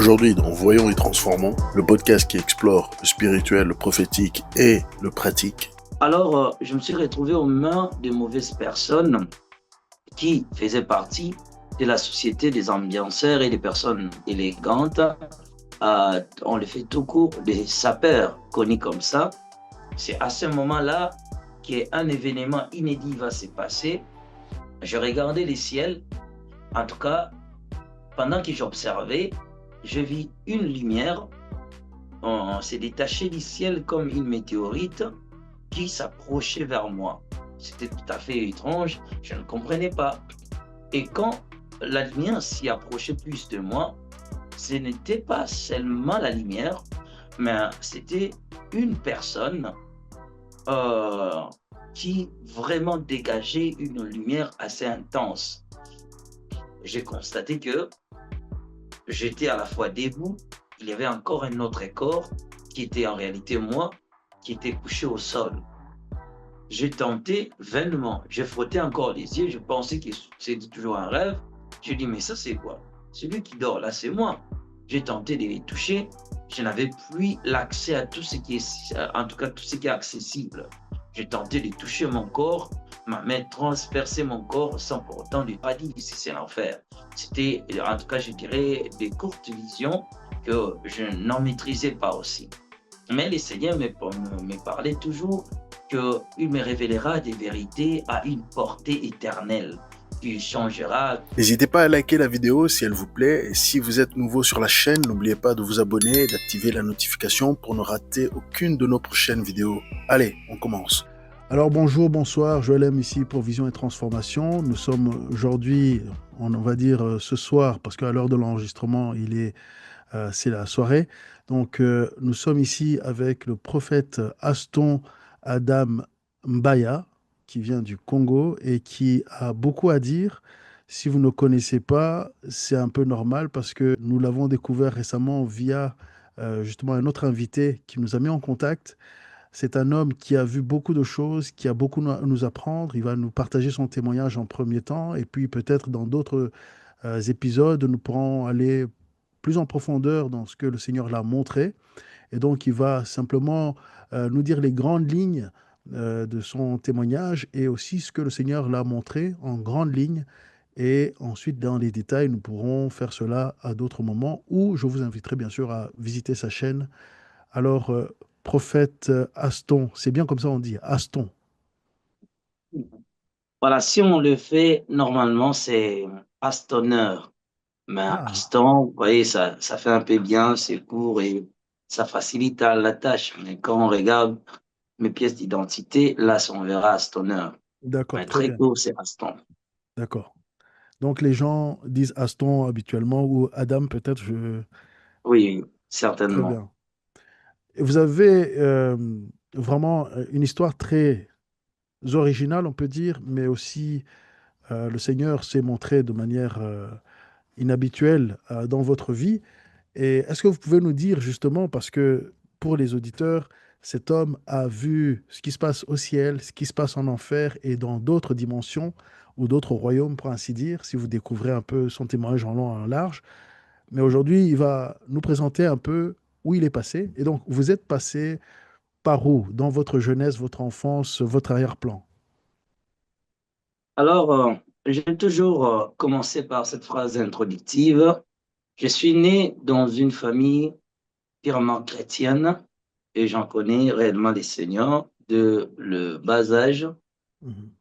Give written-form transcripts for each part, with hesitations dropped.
Aujourd'hui, dans Voyons et Transformons, le podcast qui explore le spirituel, le prophétique et le pratique. Alors, je me suis retrouvé aux mains de mauvaises personnes qui faisaient partie de la société des ambianceurs et des personnes élégantes. On le fait tout court, des sapeurs connus comme ça. C'est à ce moment-là qu'un événement inédit va se passer. Je regardais le ciel, en tout cas, pendant que j'observais, je vis une lumière. On s'est détaché du ciel comme une météorite qui s'approchait vers moi. C'était tout à fait étrange, je ne comprenais pas. Et quand la lumière s'y approchait plus de moi, ce n'était pas seulement la lumière, mais c'était une personne euh, qui vraiment dégageait une lumière assez intense. J'ai constaté que j'étais à la fois debout, il y avait encore un autre corps qui était en réalité moi, qui était couché au sol. J'ai tenté vainement, j'ai frotté encore les yeux, je pensais que c'était toujours un rêve. Je dis, mais ça c'est quoi? Celui qui dort là, c'est moi. J'ai tenté de les toucher, je n'avais plus l'accès à tout ce qui est, en tout cas tout ce qui est accessible. J'ai tenté de toucher mon corps, ma main transperçait mon corps sans pour autant ne pas dire si c'est l'enfer. C'était, en tout cas, je dirais, des courtes visions que je n'en maîtrisais pas aussi. Mais le Seigneur me parlait toujours qu'il me révélera des vérités à une portée éternelle, qu'il changera. N'hésitez pas à liker la vidéo si elle vous plaît. Et si vous êtes nouveau sur la chaîne, n'oubliez pas de vous abonner et d'activer la notification pour ne rater aucune de nos prochaines vidéos. Allez, on commence. Alors bonjour, bonsoir, Joël M ici pour Vision et Transformation. Nous sommes aujourd'hui, on va dire ce soir, parce qu'à l'heure de l'enregistrement, c'est la soirée. Donc nous sommes ici avec le prophète Aston Adam Mbaya, qui vient du Congo et qui a beaucoup à dire. Si vous ne connaissez pas, c'est un peu normal parce que nous l'avons découvert récemment via justement un autre invité qui nous a mis en contact. C'est un homme qui a vu beaucoup de choses, qui a beaucoup à nous apprendre. Il va nous partager son témoignage en premier temps, et puis peut-être dans d'autres épisodes, nous pourrons aller plus en profondeur dans ce que le Seigneur l'a montré. Et donc, il va simplement nous dire les grandes lignes de son témoignage et aussi ce que le Seigneur l'a montré en grandes lignes. Et ensuite, dans les détails, nous pourrons faire cela à d'autres moments où je vous inviterai bien sûr à visiter sa chaîne. Alors, prophète Aston, c'est bien comme ça on dit, Aston. Voilà, si on le fait, normalement, c'est Astoneur. Mais Ah, Aston, vous voyez, ça fait un peu bien, c'est court et ça facilite la tâche. Mais quand on regarde mes pièces d'identité, là, on verra Astoneur. d'accord, Mais très très bien, court, c'est Aston. d'accord. Donc, les gens disent Aston habituellement ou Adam peut-être, Oui, très certainement. bien. Et vous avez vraiment une histoire très originale, on peut dire, mais aussi le Seigneur s'est montré de manière inhabituelle dans votre vie. Et est-ce que vous pouvez nous dire justement, parce que pour les auditeurs, cet homme a vu ce qui se passe au ciel, ce qui se passe en enfer et dans d'autres dimensions ou d'autres royaumes, pour ainsi dire, si vous découvrez un peu son témoignage en long et en large. Mais aujourd'hui, il va nous présenter un peu où il est passé. Et donc, vous êtes passé par où dans votre jeunesse, votre enfance, votre arrière-plan? Alors, j'ai toujours commencé par cette phrase introductive. Je suis né dans une famille purement chrétienne et j'en connais réellement les seigneurs de le bas âge. Mhm.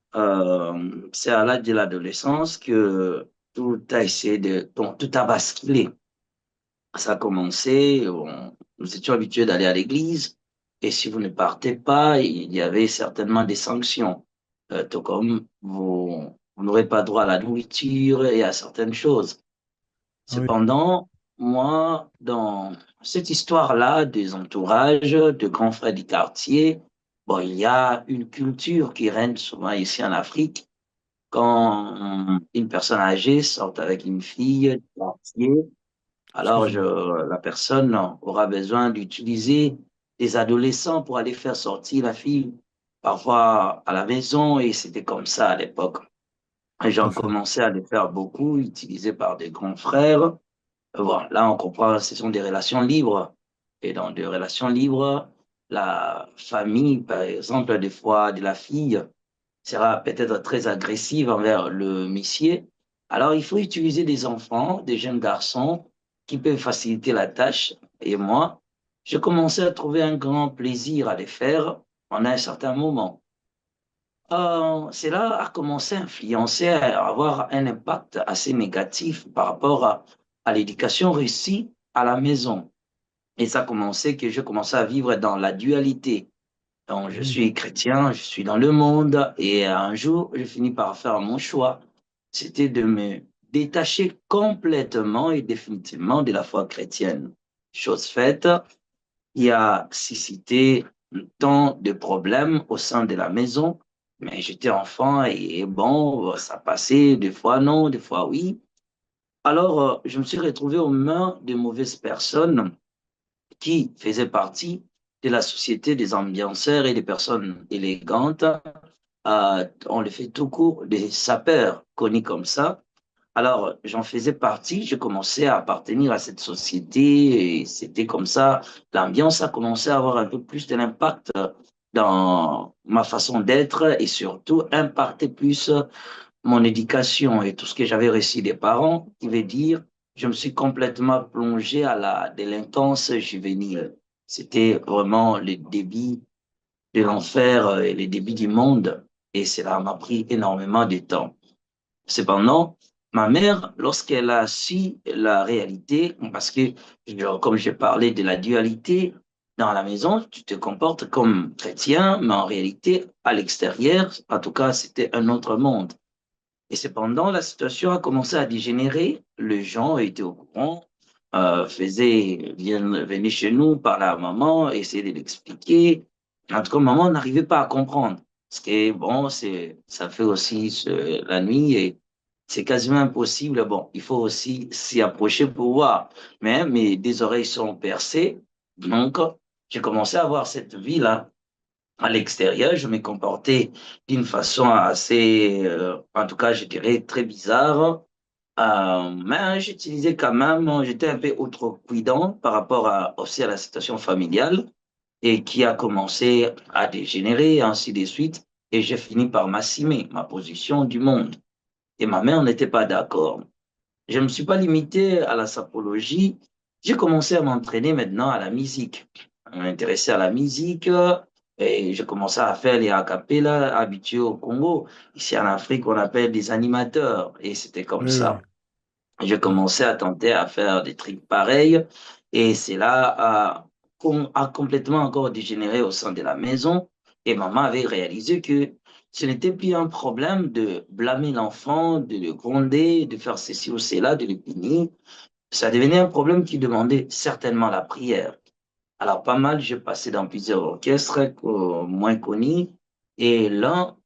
C'est à l'âge de l'adolescence que tout a essayé de, bon, tout a basculé. Ça a commencé, nous étions habitués d'aller à l'église et si vous ne partez pas, il y avait certainement des sanctions. Tout comme vous n'aurez pas droit à la nourriture et à certaines choses. Ah oui, Cependant, moi, dans cette histoire-là des entourages, de grands frères du quartier, bon, il y a une culture qui règne souvent ici en Afrique. Quand une personne âgée sort avec une fille du quartier, alors excusez-moi. la personne aura besoin d'utiliser des adolescents pour aller faire sortir la fille, parfois à la maison, et c'était comme ça à l'époque. Et Tout à j'en fait. commençais à le faire beaucoup, utilisé par des grands frères. Bon, là, on comprend, ce sont des relations libres. Et dans des relations libres, la famille, par exemple, des fois de la fille, sera peut-être très agressive envers le messier. Alors, il faut utiliser des enfants, des jeunes garçons qui peuvent faciliter la tâche. Et moi, je commençais à trouver un grand plaisir à les faire en un certain moment. Cela a commencé à influencer, à avoir un impact assez négatif par rapport à l'éducation réussie à la maison. Et ça a commencé que je commençais à vivre dans la dualité. Donc, je Mhm. suis chrétien, je suis dans le monde, et un jour, je finis par faire mon choix. C'était de me détacher complètement et définitivement de la foi chrétienne. Chose faite, il y a suscité tant de problèmes au sein de la maison, mais j'étais enfant et bon, ça passait, des fois non, des fois oui. Alors, je me suis retrouvé aux mains de mauvaises personnes qui faisaient partie de la société des ambianceurs et des personnes élégantes. On le fait tout court, des sapeurs connus comme ça. Alors, j'en faisais partie, je commençais à appartenir à cette société et c'était comme ça, l'ambiance a commencé à avoir un peu plus de l'impact dans ma façon d'être et surtout impacter plus mon éducation et tout ce que j'avais reçu des parents, qui veut dire, je me suis complètement plongé à la délinquance juvénile. C'était vraiment le début de l'enfer et le début du monde et cela m'a pris énormément de temps. Cependant, ma mère, lorsqu'elle a su la réalité, parce que, comme j'ai parlé de la dualité, dans la maison, tu te comportes comme chrétien, mais en réalité, à l'extérieur, en tout cas, c'était un autre monde. Et cependant, la situation a commencé à dégénérer. Les gens étaient au courant, venaient chez nous, parlaient à maman, essayaient de l'expliquer. En tout cas, maman n'arrivait pas à comprendre. Parce que, bon, ça fait aussi la nuit et c'est quasiment impossible. Bon, il faut aussi s'y approcher pour voir. Mais mes deux oreilles sont percées. Donc, j'ai commencé à voir cette vie-là à l'extérieur, je me comportais d'une façon assez, en tout cas, je dirais très bizarre. Mais j'utilisais quand même, j'étais un peu outrecuidant par rapport aussi à la situation familiale et qui a commencé à dégénérer, ainsi de suite. Et j'ai fini par m'assumer ma position du monde. Et ma mère n'était pas d'accord. Je ne me suis pas limité à la sapologie. J'ai commencé à m'entraîner maintenant à la musique. À m'intéresser à la musique et j'ai commencé à faire les a cappella habitués au Congo. Ici en Afrique, on appelle des animateurs et c'était comme Oui, oui. ça. J'ai Ouais. commencé à tenter à faire des trucs pareils et cela a complètement encore dégénéré au sein de la maison. Et maman avait réalisé que ce n'était plus un problème de blâmer l'enfant, de le gronder, de faire ceci ou cela, de le punir. Ça devenait un problème qui demandait certainement la prière. Alors, pas mal, j'ai passé dans plusieurs orchestres moins connus. Et l'un,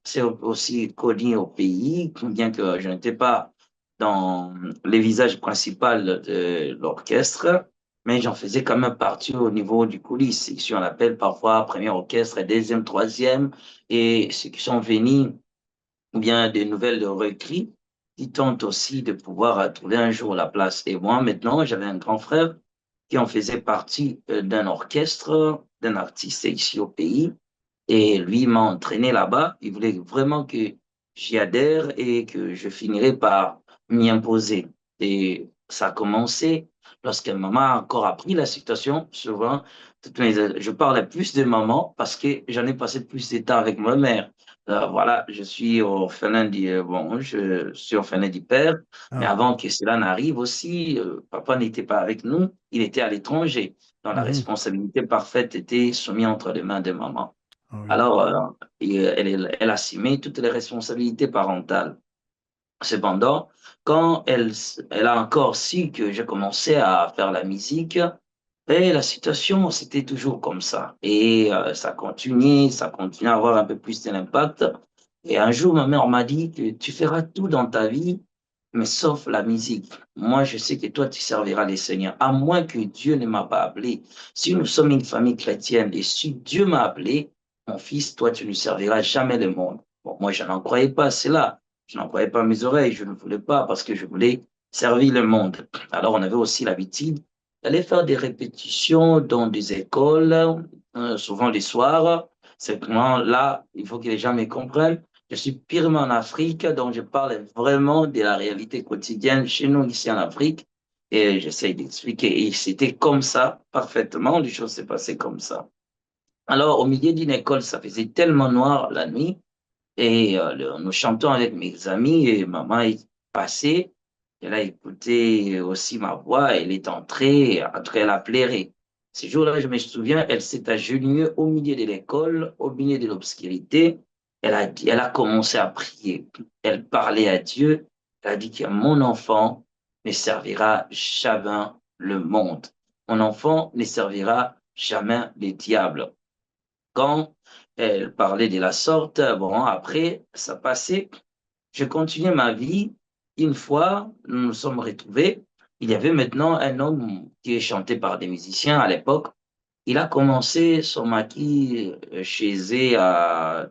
c'est aussi connu au pays, bien que je n'étais pas dans les visages principaux de l'orchestre, mais j'en faisais quand même partie au niveau du coulisses. Ici, on appelle parfois premier orchestre, deuxième, troisième, et ceux qui sont venus, ou bien des nouvelles recrues, qui tentent aussi de pouvoir trouver un jour la place. Et moi, maintenant, j'avais un grand frère qui en faisait partie d'un orchestre, d'un artiste ici au pays. Et lui m'a entraîné là-bas. Il voulait vraiment que j'y adhère et que je finirais par m'y imposer. Et ça a commencé lorsque maman a encore appris la situation. Souvent, je parle plus de maman parce que j'en ai passé plus de temps avec ma mère. Voilà, je suis orphelin bon, je suis orphelin du père, mais Ah, avant que cela n'arrive aussi, papa n'était pas avec nous, il était à l'étranger. Donc la mhm. responsabilité parfaite était soumise entre les mains de maman. Ah oui. Alors, elle assumait toutes les responsabilités parentales. Cependant, quand elle a encore su que j'ai commencé à faire la musique, et la situation, c'était toujours comme ça. Et ça continuait à avoir un peu plus d'impact. Et un jour, ma mère m'a dit que tu feras tout dans ta vie, mais sauf la musique. Moi, je sais que toi, tu serviras les seigneurs, à moins que Dieu ne m'a pas appelé. Si nous sommes une famille chrétienne et si Dieu m'a appelé, mon fils, toi, tu ne serviras jamais le monde. Bon, moi, je n'en croyais pas à cela. Je n'en croyais pas à mes oreilles. Je ne voulais pas parce que je voulais servir le monde. Alors, on avait aussi l'habitude d'aller faire des répétitions dans des écoles, souvent les soirs. C'est vraiment là, il faut que les gens me comprennent. Je suis purement en Afrique, donc je parle vraiment de la réalité quotidienne chez nous ici en Afrique. Et j'essaie d'expliquer. Et c'était comme ça, parfaitement, les choses s'est passées comme ça. Alors, au milieu d'une école, ça faisait tellement noir la nuit. Et nous chantons avec mes amis et maman est passée. Elle a écouté aussi ma voix. Elle est entrée. En tout cas, elle a pleuré. Ce jour-là, je me souviens, elle s'est agenouillée au milieu de l'école, au milieu de l'obscurité. Elle a commencé à prier. Elle parlait à Dieu. Elle a dit que mon enfant ne servira jamais le monde. Mon enfant ne servira jamais les diables. Quand elle parlait de la sorte, bon, après, ça passait. Je continuais ma vie. Une fois, nous nous sommes retrouvés. Il y avait maintenant un homme qui est chanté par des musiciens à l'époque. Il a commencé son maquis chez eux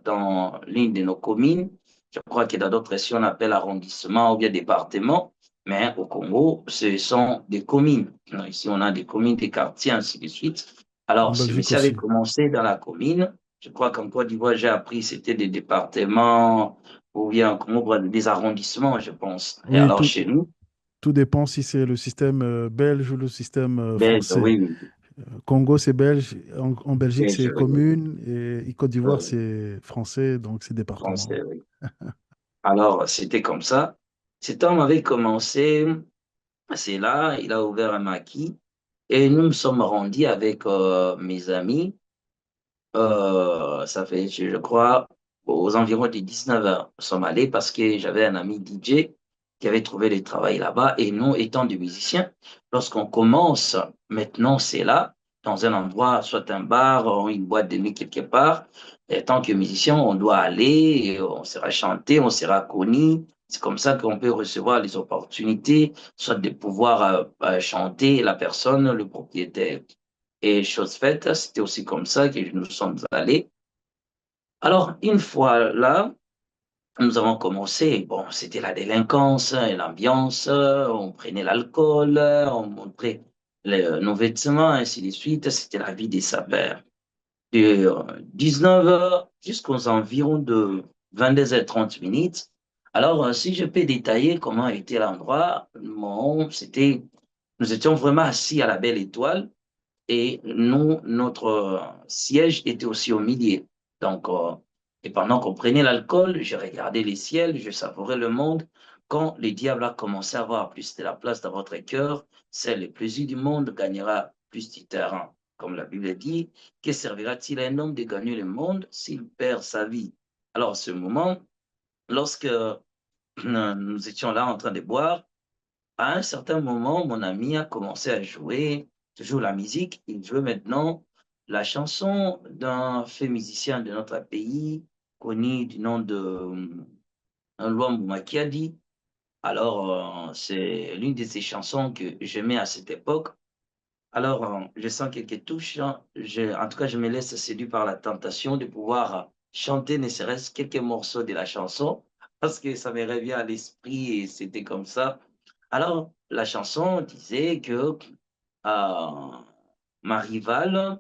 dans l'une de nos communes. Je crois que dans d'autres régions, on appelle arrondissement ou bien département. Mais au Congo, ce sont des communes. Ici, on a des communes, des quartiers, ainsi de suite. En Alors, ce Belgique monsieur avait aussi. commencé dans la commune. Je crois qu'en Côte d'Ivoire, j'ai appris c'était des départements ou bien en Congo, des arrondissements, je pense. Et Oui, alors, chez nous, tout dépend si c'est le système belge ou le système Belge, français. oui, oui, Congo, c'est belge. En Belgique, Belge, c'est oui, oui, commune. Et Côte d'Ivoire, oui, c'est français, donc c'est département. français, oui. Alors, c'était comme ça. Cet homme avait commencé, c'est là, il a ouvert un maquis et nous nous sommes rendus avec mes amis. Ça fait, je crois, aux environs de 19 heures. Nous sommes allés parce que j'avais un ami DJ qui avait trouvé le travail là-bas et nous, étant des musiciens, lorsqu'on commence, maintenant, c'est là, dans un endroit, soit un bar ou une boîte de nuit quelque part, et tant que musicien, on doit aller, et on sera chanté, on sera connu. C'est comme ça qu'on peut recevoir les opportunités, soit de pouvoir chanter la personne, le propriétaire. Et chose faite, c'était aussi comme ça que nous sommes allés. Alors, une fois là, nous avons commencé. Bon, c'était la délinquance et l'ambiance. On prenait l'alcool, on montrait nos vêtements, ainsi de suite. C'était la vie des sapeurs. De 19 heures jusqu'aux environs de 22h30. Alors, si je peux détailler comment était l'endroit, bon, nous étions vraiment assis à la belle étoile. Et nous, notre siège était aussi au milieu. Donc, et pendant qu'on prenait l'alcool, je regardais les ciels, je savourais le monde. Quand le diable a commencé à avoir plus de la place dans votre cœur, c'est le plaisir du monde gagnera plus du terrain. Comme la Bible dit, que servira-t-il à un homme de gagner le monde s'il perd sa vie? Alors, à ce moment, lorsque nous étions là en train de boire, à un certain moment, mon ami a commencé à jouer, toujours la musique. Il jouait maintenant la chanson d'un fait musicien de notre pays, connu du nom de Luambo Makiadi. Alors, c'est l'une de ces chansons que j'aimais à cette époque. Alors, je sens quelques touches, hein. En tout cas, je me laisse séduire par la tentation de pouvoir chanter ne serait-ce quelques morceaux de la chanson, parce que ça me revient à l'esprit et c'était comme ça. Alors, la chanson disait que ma rivale,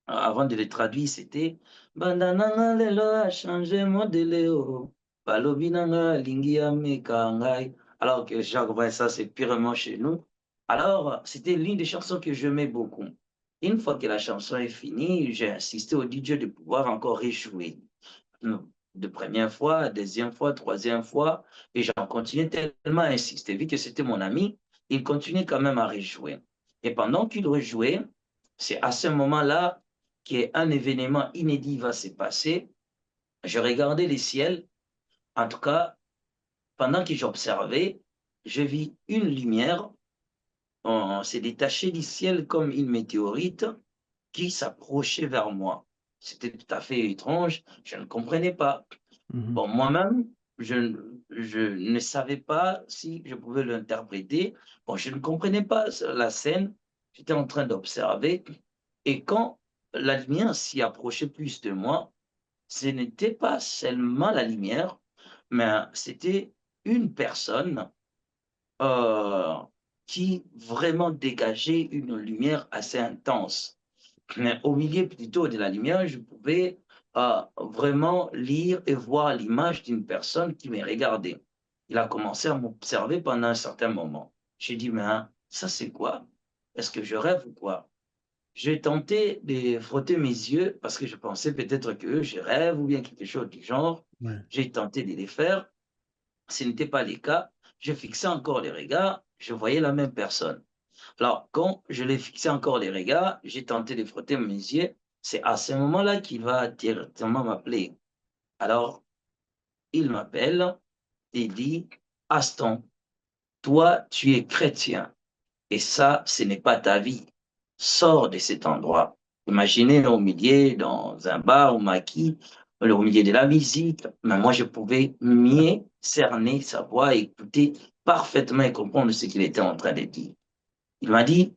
avant de le traduire, c'était Bandananga lelo a changé mon délai, balobi nanga lingi ya meka ngai. Alors que Jacques ça c'est purement chez nous. Alors, c'était l'une des chansons que j'aimais beaucoup. Une fois que la chanson est finie, j'ai insisté au DJ de pouvoir encore rejouer. De première fois, deuxième fois, troisième fois, et j'en continuais tellement à insister. Vu que c'était mon ami, il continuait quand même à rejouer. Et pendant qu'il rejouait, c'est à ce moment-là qu'un événement inédit va se passer. Je regardais le ciel, en tout cas, pendant que j'observais, je vis une lumière, on s'est détaché du ciel comme une météorite qui s'approchait vers moi. C'était tout à fait étrange, je ne comprenais pas. Mhm. Bon, moi-même, je ne savais pas si je pouvais l'interpréter. Bon, je ne comprenais pas la scène. J'étais en train d'observer. Et quand la lumière s'y approchait plus de moi, ce n'était pas seulement la lumière, mais c'était une personne euh, qui vraiment dégageait une lumière assez intense. Mais au milieu plutôt de la lumière, je pouvais vraiment lire et voir l'image d'une personne qui me regardait. Il a commencé à m'observer pendant un certain moment. J'ai dit, mais hein, ça c'est quoi? Est-ce que je rêve ou quoi? J'ai tenté de frotter mes yeux parce que je pensais peut-être que je rêve ou bien quelque chose du genre. Ouais. J'ai tenté de les faire. Ce n'était pas le cas. Je fixais encore les regards. Je voyais la même personne. Alors, quand je l'ai fixé encore les regards, j'ai tenté de frotter mes yeux. C'est à ce moment-là qu'il va directement m'appeler. Alors, il m'appelle et dit, Aston, toi, tu es chrétien et ça, ce n'est pas ta vie. Sors de cet endroit. Imaginez au milieu, dans un bar au maquis, au milieu de la musique, mais moi, je pouvais mieux cerner sa voix, écouter parfaitement et comprendre ce qu'il était en train de dire. Il m'a dit,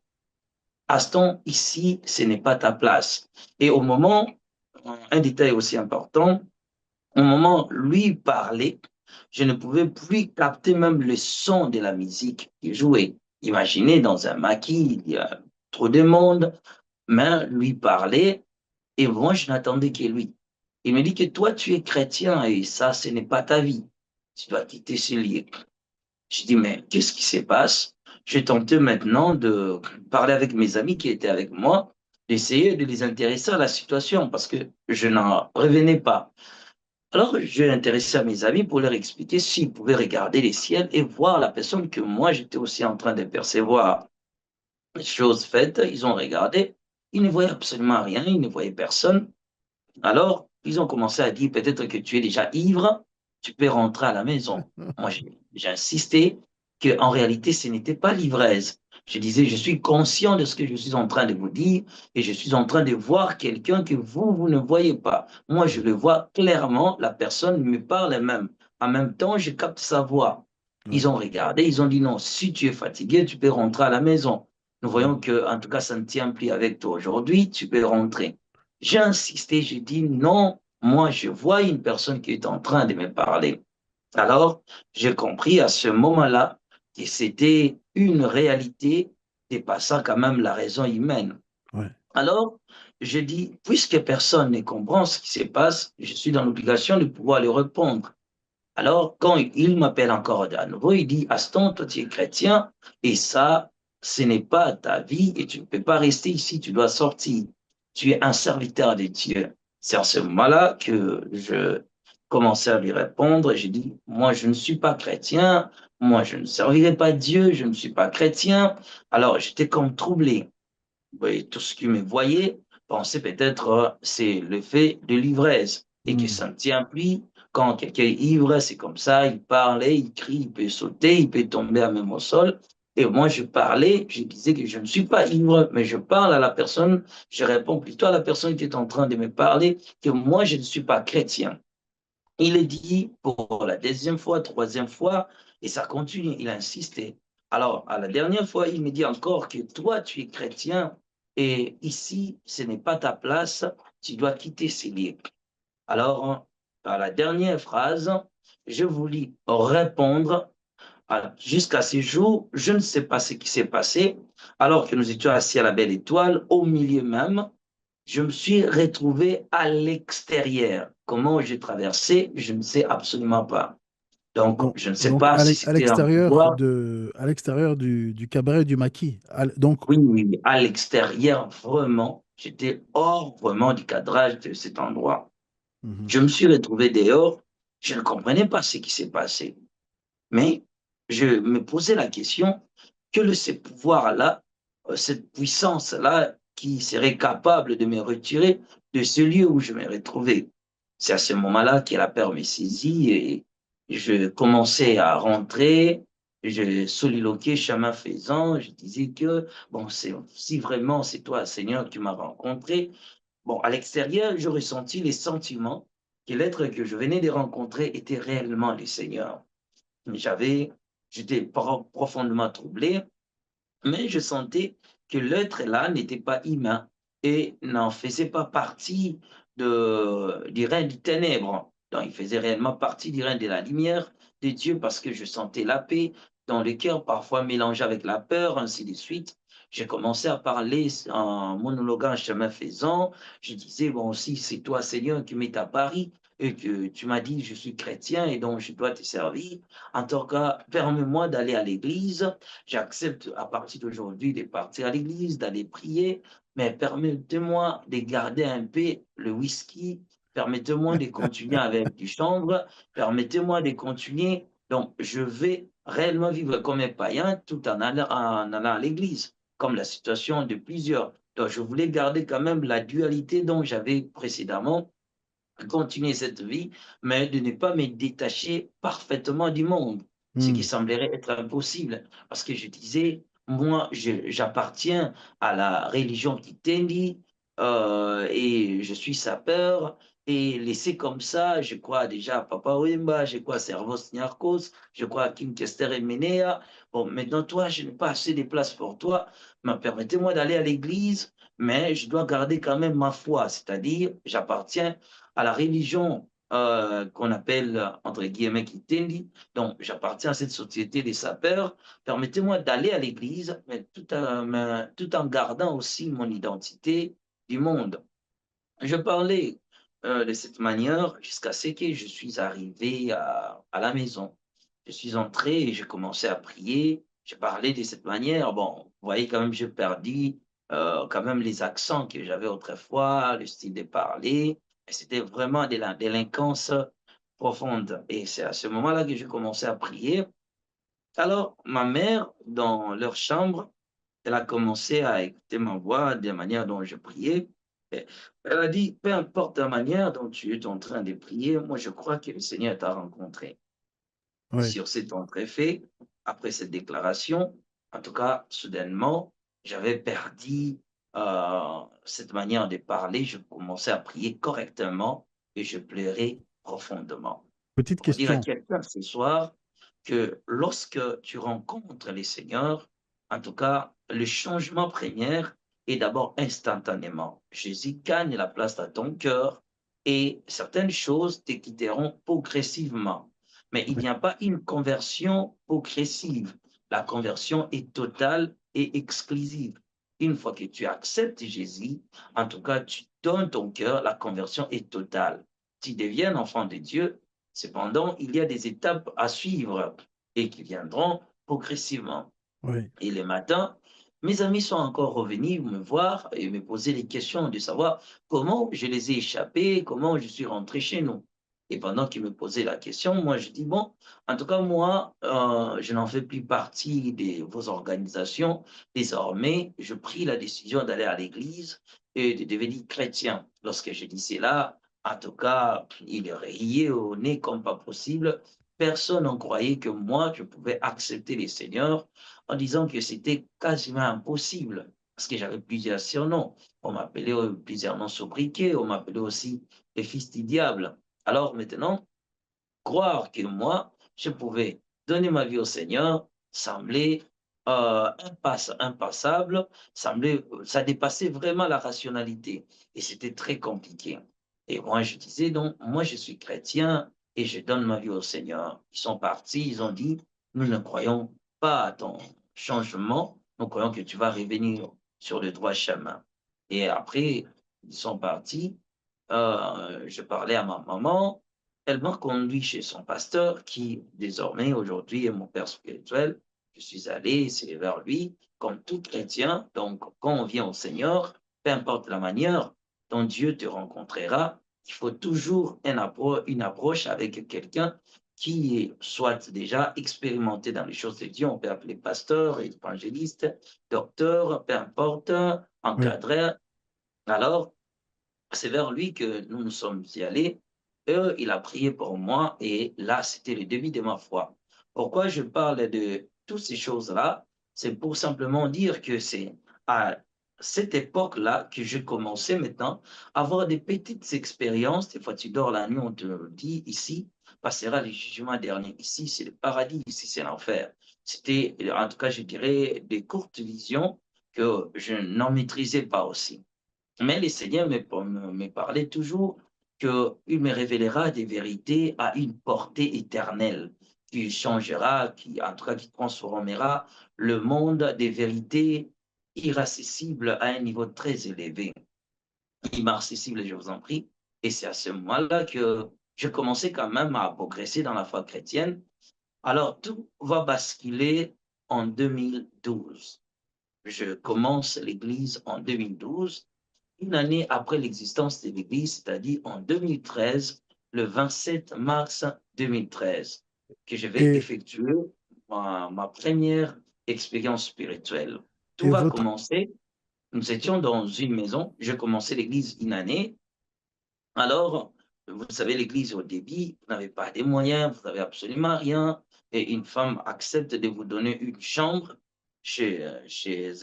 Aston, ici, ce n'est pas ta place. Et au moment, un détail aussi important, au moment où lui parlait, je ne pouvais plus capter même le son de la musique qu'il jouait. Imaginez dans un maquis, il y a trop de monde, mais lui parlait et moi, je n'attendais que lui. Il me dit que toi, tu es chrétien et ça, ce n'est pas ta vie. Tu dois quitter ce lieu. Je dis, mais qu'est-ce qui se passe? J'ai tenté maintenant de parler avec mes amis qui étaient avec moi, d'essayer de les intéresser à la situation parce que je n'en revenais pas. Alors, j'ai intéressé à mes amis pour leur expliquer s'ils pouvaient regarder les ciels et voir la personne que moi, j'étais aussi en train de percevoir. Chose faite, ils ont regardé, ils ne voyaient absolument rien, ils ne voyaient personne. Alors, ils ont commencé à dire peut-être que tu es déjà ivre, tu peux rentrer à la maison. Moi, j'ai insisté qu'en réalité, ce n'était pas l'ivresse. Je disais, je suis conscient de ce que je suis en train de vous dire et je suis en train de voir quelqu'un que vous ne voyez pas. Moi, je le vois clairement, la personne me parle elle-même. En même temps, je capte sa voix. Ouais. Ils ont regardé, ils ont dit non, si tu es fatigué, tu peux rentrer à la maison. Nous Ouais. voyons que, en tout cas, ça ne tient plus avec toi aujourd'hui, tu peux rentrer. J'ai insisté, j'ai dit non, moi je vois une personne qui est en train de me parler. Alors, j'ai compris à ce moment-là que c'était une réalité dépassant quand même la raison humaine. Ouais. Alors, je dis, puisque personne ne comprend ce qui se passe, je suis dans l'obligation de pouvoir lui répondre. Alors, quand il m'appelle encore à nouveau, il dit, Aston, toi tu es chrétien et ça, ce n'est pas ta vie et tu ne peux pas rester ici, tu dois sortir. Tu es un serviteur de Dieu. C'est en ce moment-là que je commençais à lui répondre et j'ai dit, moi je ne suis pas chrétien, moi je ne servirai pas Dieu, je ne suis pas chrétien. Alors j'étais comme troublé. Oui, tout ce qui me voyait pensait peut-être c'est le fait de l'ivresse et que Mm. ça ne tient plus. Quand quelqu'un est ivre, c'est comme ça, il parlait, il crie, il peut sauter, il peut tomber à même au sol. Et moi, je parlais, je disais que je ne suis pas ivre, mais je parle à la personne, je réponds plutôt à la personne qui est en train de me parler que moi, je ne suis pas chrétien. Il est dit pour la deuxième fois, troisième fois, et ça continue, il a insisté. Alors, à la dernière fois, il me dit encore que toi, tu es chrétien et ici, ce n'est pas ta place, tu dois quitter ces lieux. Alors, à la dernière phrase, je voulais répondre jusqu'à ce jour, je ne sais pas ce qui s'est passé, alors que nous étions assis à la belle étoile, au milieu même, je me suis retrouvé à l'extérieur. Comment j'ai traversé, je ne sais absolument pas. Donc, Donc, je ne sais donc pas si à c'était un l'extérieur pouvoir. à l'extérieur du cabaret du maquis. Donc, Oui, oui, à l'extérieur, vraiment, j'étais hors vraiment du cadrage de cet endroit. mhm. Je me suis retrouvé dehors, je ne comprenais pas ce qui s'est passé. Mais je me posais la question, ce pouvoir-là, cette puissance-là, qui serait capable de me retirer de ce lieu où je me retrouvais. C'est à ce moment-là que la peur me saisit et je commençais à rentrer. Je soliloquais chemin faisant. Je disais que, bon, si vraiment c'est toi, Seigneur, qui m'as rencontré. Bon, à l'extérieur, je ressentis les sentiments que l'être que je venais de rencontrer était réellement le Seigneur. J'étais profondément troublé, mais je sentais que l'être là n'était pas humain et n'en faisait pas partie du règne des ténèbres. Donc, il faisait réellement partie du règne de la lumière de Dieu parce que je sentais la paix, dans le cœur, parfois mélangé avec la peur, ainsi de suite. J'ai commencé à parler en monologuant en chemin faisant. Je disais, bon, si c'est toi, Seigneur, qui m'es à Paris et que tu m'as dit, je suis chrétien et donc je dois te servir, en tout cas, permets-moi d'aller à l'église. J'accepte à partir d'aujourd'hui de partir à l'église, d'aller prier, mais permettez-moi de garder un peu le whisky. Permettez-moi de continuer avec du chambre. Permettez-moi de continuer. Donc, je vais réellement vivre comme un païen tout en allant à l'église, comme la situation de plusieurs. Donc, je voulais garder quand même la dualité dont j'avais précédemment, continuer cette vie, mais de ne pas me détacher parfaitement du monde, ce qui Hmm. semblerait être impossible. Parce que je disais, moi, j'appartiens à la religion Kitendi et je suis sapeur. Et laissé comme ça, je crois déjà à Papa Wemba, je crois à Servos Niarkos, je crois à Kim Kester et Menea. Bon, maintenant, toi, je n'ai pas assez de place pour toi. Mais permettez-moi d'aller à l'église, mais je dois garder quand même ma foi, c'est-à-dire, j'appartiens à la religion qu'on appelle, entre guillemets, Kitendi. Donc, j'appartiens à cette société des sapeurs. Permettez-moi d'aller à l'église, mais tout en gardant aussi mon identité du monde. Je parlais de cette manière jusqu'à ce que je suis arrivé à la maison. Je suis entré et j'ai commencé à prier. Je parlais de cette manière. Bon, vous voyez quand même, j'ai perdu quand même les accents que j'avais autrefois, le style de parler. Et c'était vraiment de la délinquance profonde. Et c'est à ce moment-là que j'ai commencé à prier. Alors, ma mère, dans leur chambre, elle a commencé à écouter ma voix, de la manière dont je priais. Et elle a dit, peu importe la manière dont tu es en train de prier, moi je crois que le Seigneur t'a rencontré. Oui. Sur cet entrefait, après cette déclaration, en tout cas, soudainement, j'avais perdu cette manière de parler. Je commençais à prier correctement et je pleurais profondément. Petite Pour dire à question. quelqu'un ce soir que lorsque tu rencontres les seigneurs, en tout cas, le changement premier est d'abord instantanément. Jésus gagne la place dans ton cœur et certaines choses te quitteront progressivement. Mais il n'y a pas une conversion progressive. La conversion est totale et exclusive. Une fois que tu acceptes Jésus, en tout cas, tu donnes ton cœur, la conversion est totale. Tu deviens enfant de Dieu. Cependant, il y a des étapes à suivre et qui viendront progressivement. Oui. Et le matin, mes amis sont encore revenus me voir et me poser des questions de savoir comment je les ai échappés, comment je suis rentré chez nous. Et pendant qu'ils me posaient la question, moi je dis, bon, en tout cas, moi, je n'en fais plus partie de vos organisations. Désormais, je pris la décision d'aller à l'église et de devenir chrétien. Lorsque je dis cela, en tout cas, il riait au nez comme pas possible. Personne n'en croyait que moi, je pouvais accepter les seigneurs en disant que c'était quasiment impossible parce que j'avais plusieurs surnoms. On m'appelait plusieurs noms sobriquets, on m'appelait aussi le fils du diable. Alors maintenant, croire que moi, je pouvais donner ma vie au Seigneur semblait impassable, ça dépassait vraiment la rationalité et c'était très compliqué. Et moi, je disais donc, moi, je suis chrétien et je donne ma vie au Seigneur. Ils sont partis, ils ont dit, nous ne croyons pas à ton changement, nous croyons que tu vas revenir sur le droit chemin. Et après, ils sont partis. Je parlais à ma maman, elle m'a conduit chez son pasteur qui, désormais, aujourd'hui, est mon père spirituel. Je suis allé, c'est vers lui, comme tout chrétien. Donc, quand on vient au Seigneur, peu importe la manière dont Dieu te rencontrera, il faut toujours une approche avec quelqu'un qui est soit déjà expérimenté dans les choses de Dieu, on peut appeler pasteur, évangéliste, docteur, peu importe, Oui. encadré. Alors, c'est vers lui que nous nous sommes y allés. Et il a prié pour moi et là, c'était le début de ma foi. Pourquoi je parle de toutes ces choses-là? C'est pour simplement dire que c'est à cette époque-là que je commençais maintenant à avoir des petites expériences. Des fois, tu dors la nuit, on te dit ici passera le jugement dernier. Ici, c'est le paradis, ici, c'est l'enfer. C'était, en tout cas, je dirais, des courtes visions que je n'en maîtrisais pas aussi. Mais le Seigneur me parlait toujours qu'il me révélera des vérités à une portée éternelle. qui changera, qui, en tout cas, qui transformera le monde des vérités inaccessibles à un niveau très élevé. Inaccessible, je vous en prie. Et c'est à ce moment-là que je commençais quand même à progresser dans la foi chrétienne. Alors, tout va basculer en 2012. Je commence l'Église en 2012, une année après l'existence de l'Église, c'est-à-dire en 2013, le 27 mars 2013, que je vais Et, effectuer ma première expérience spirituelle. Tout et va votre, commencer. Nous étions dans une maison. Je commençais l'Église une année. Alors, vous savez, l'Église au début, vous n'avez pas des moyens, vous n'avez absolument rien. Et une femme accepte de vous donner une chambre chez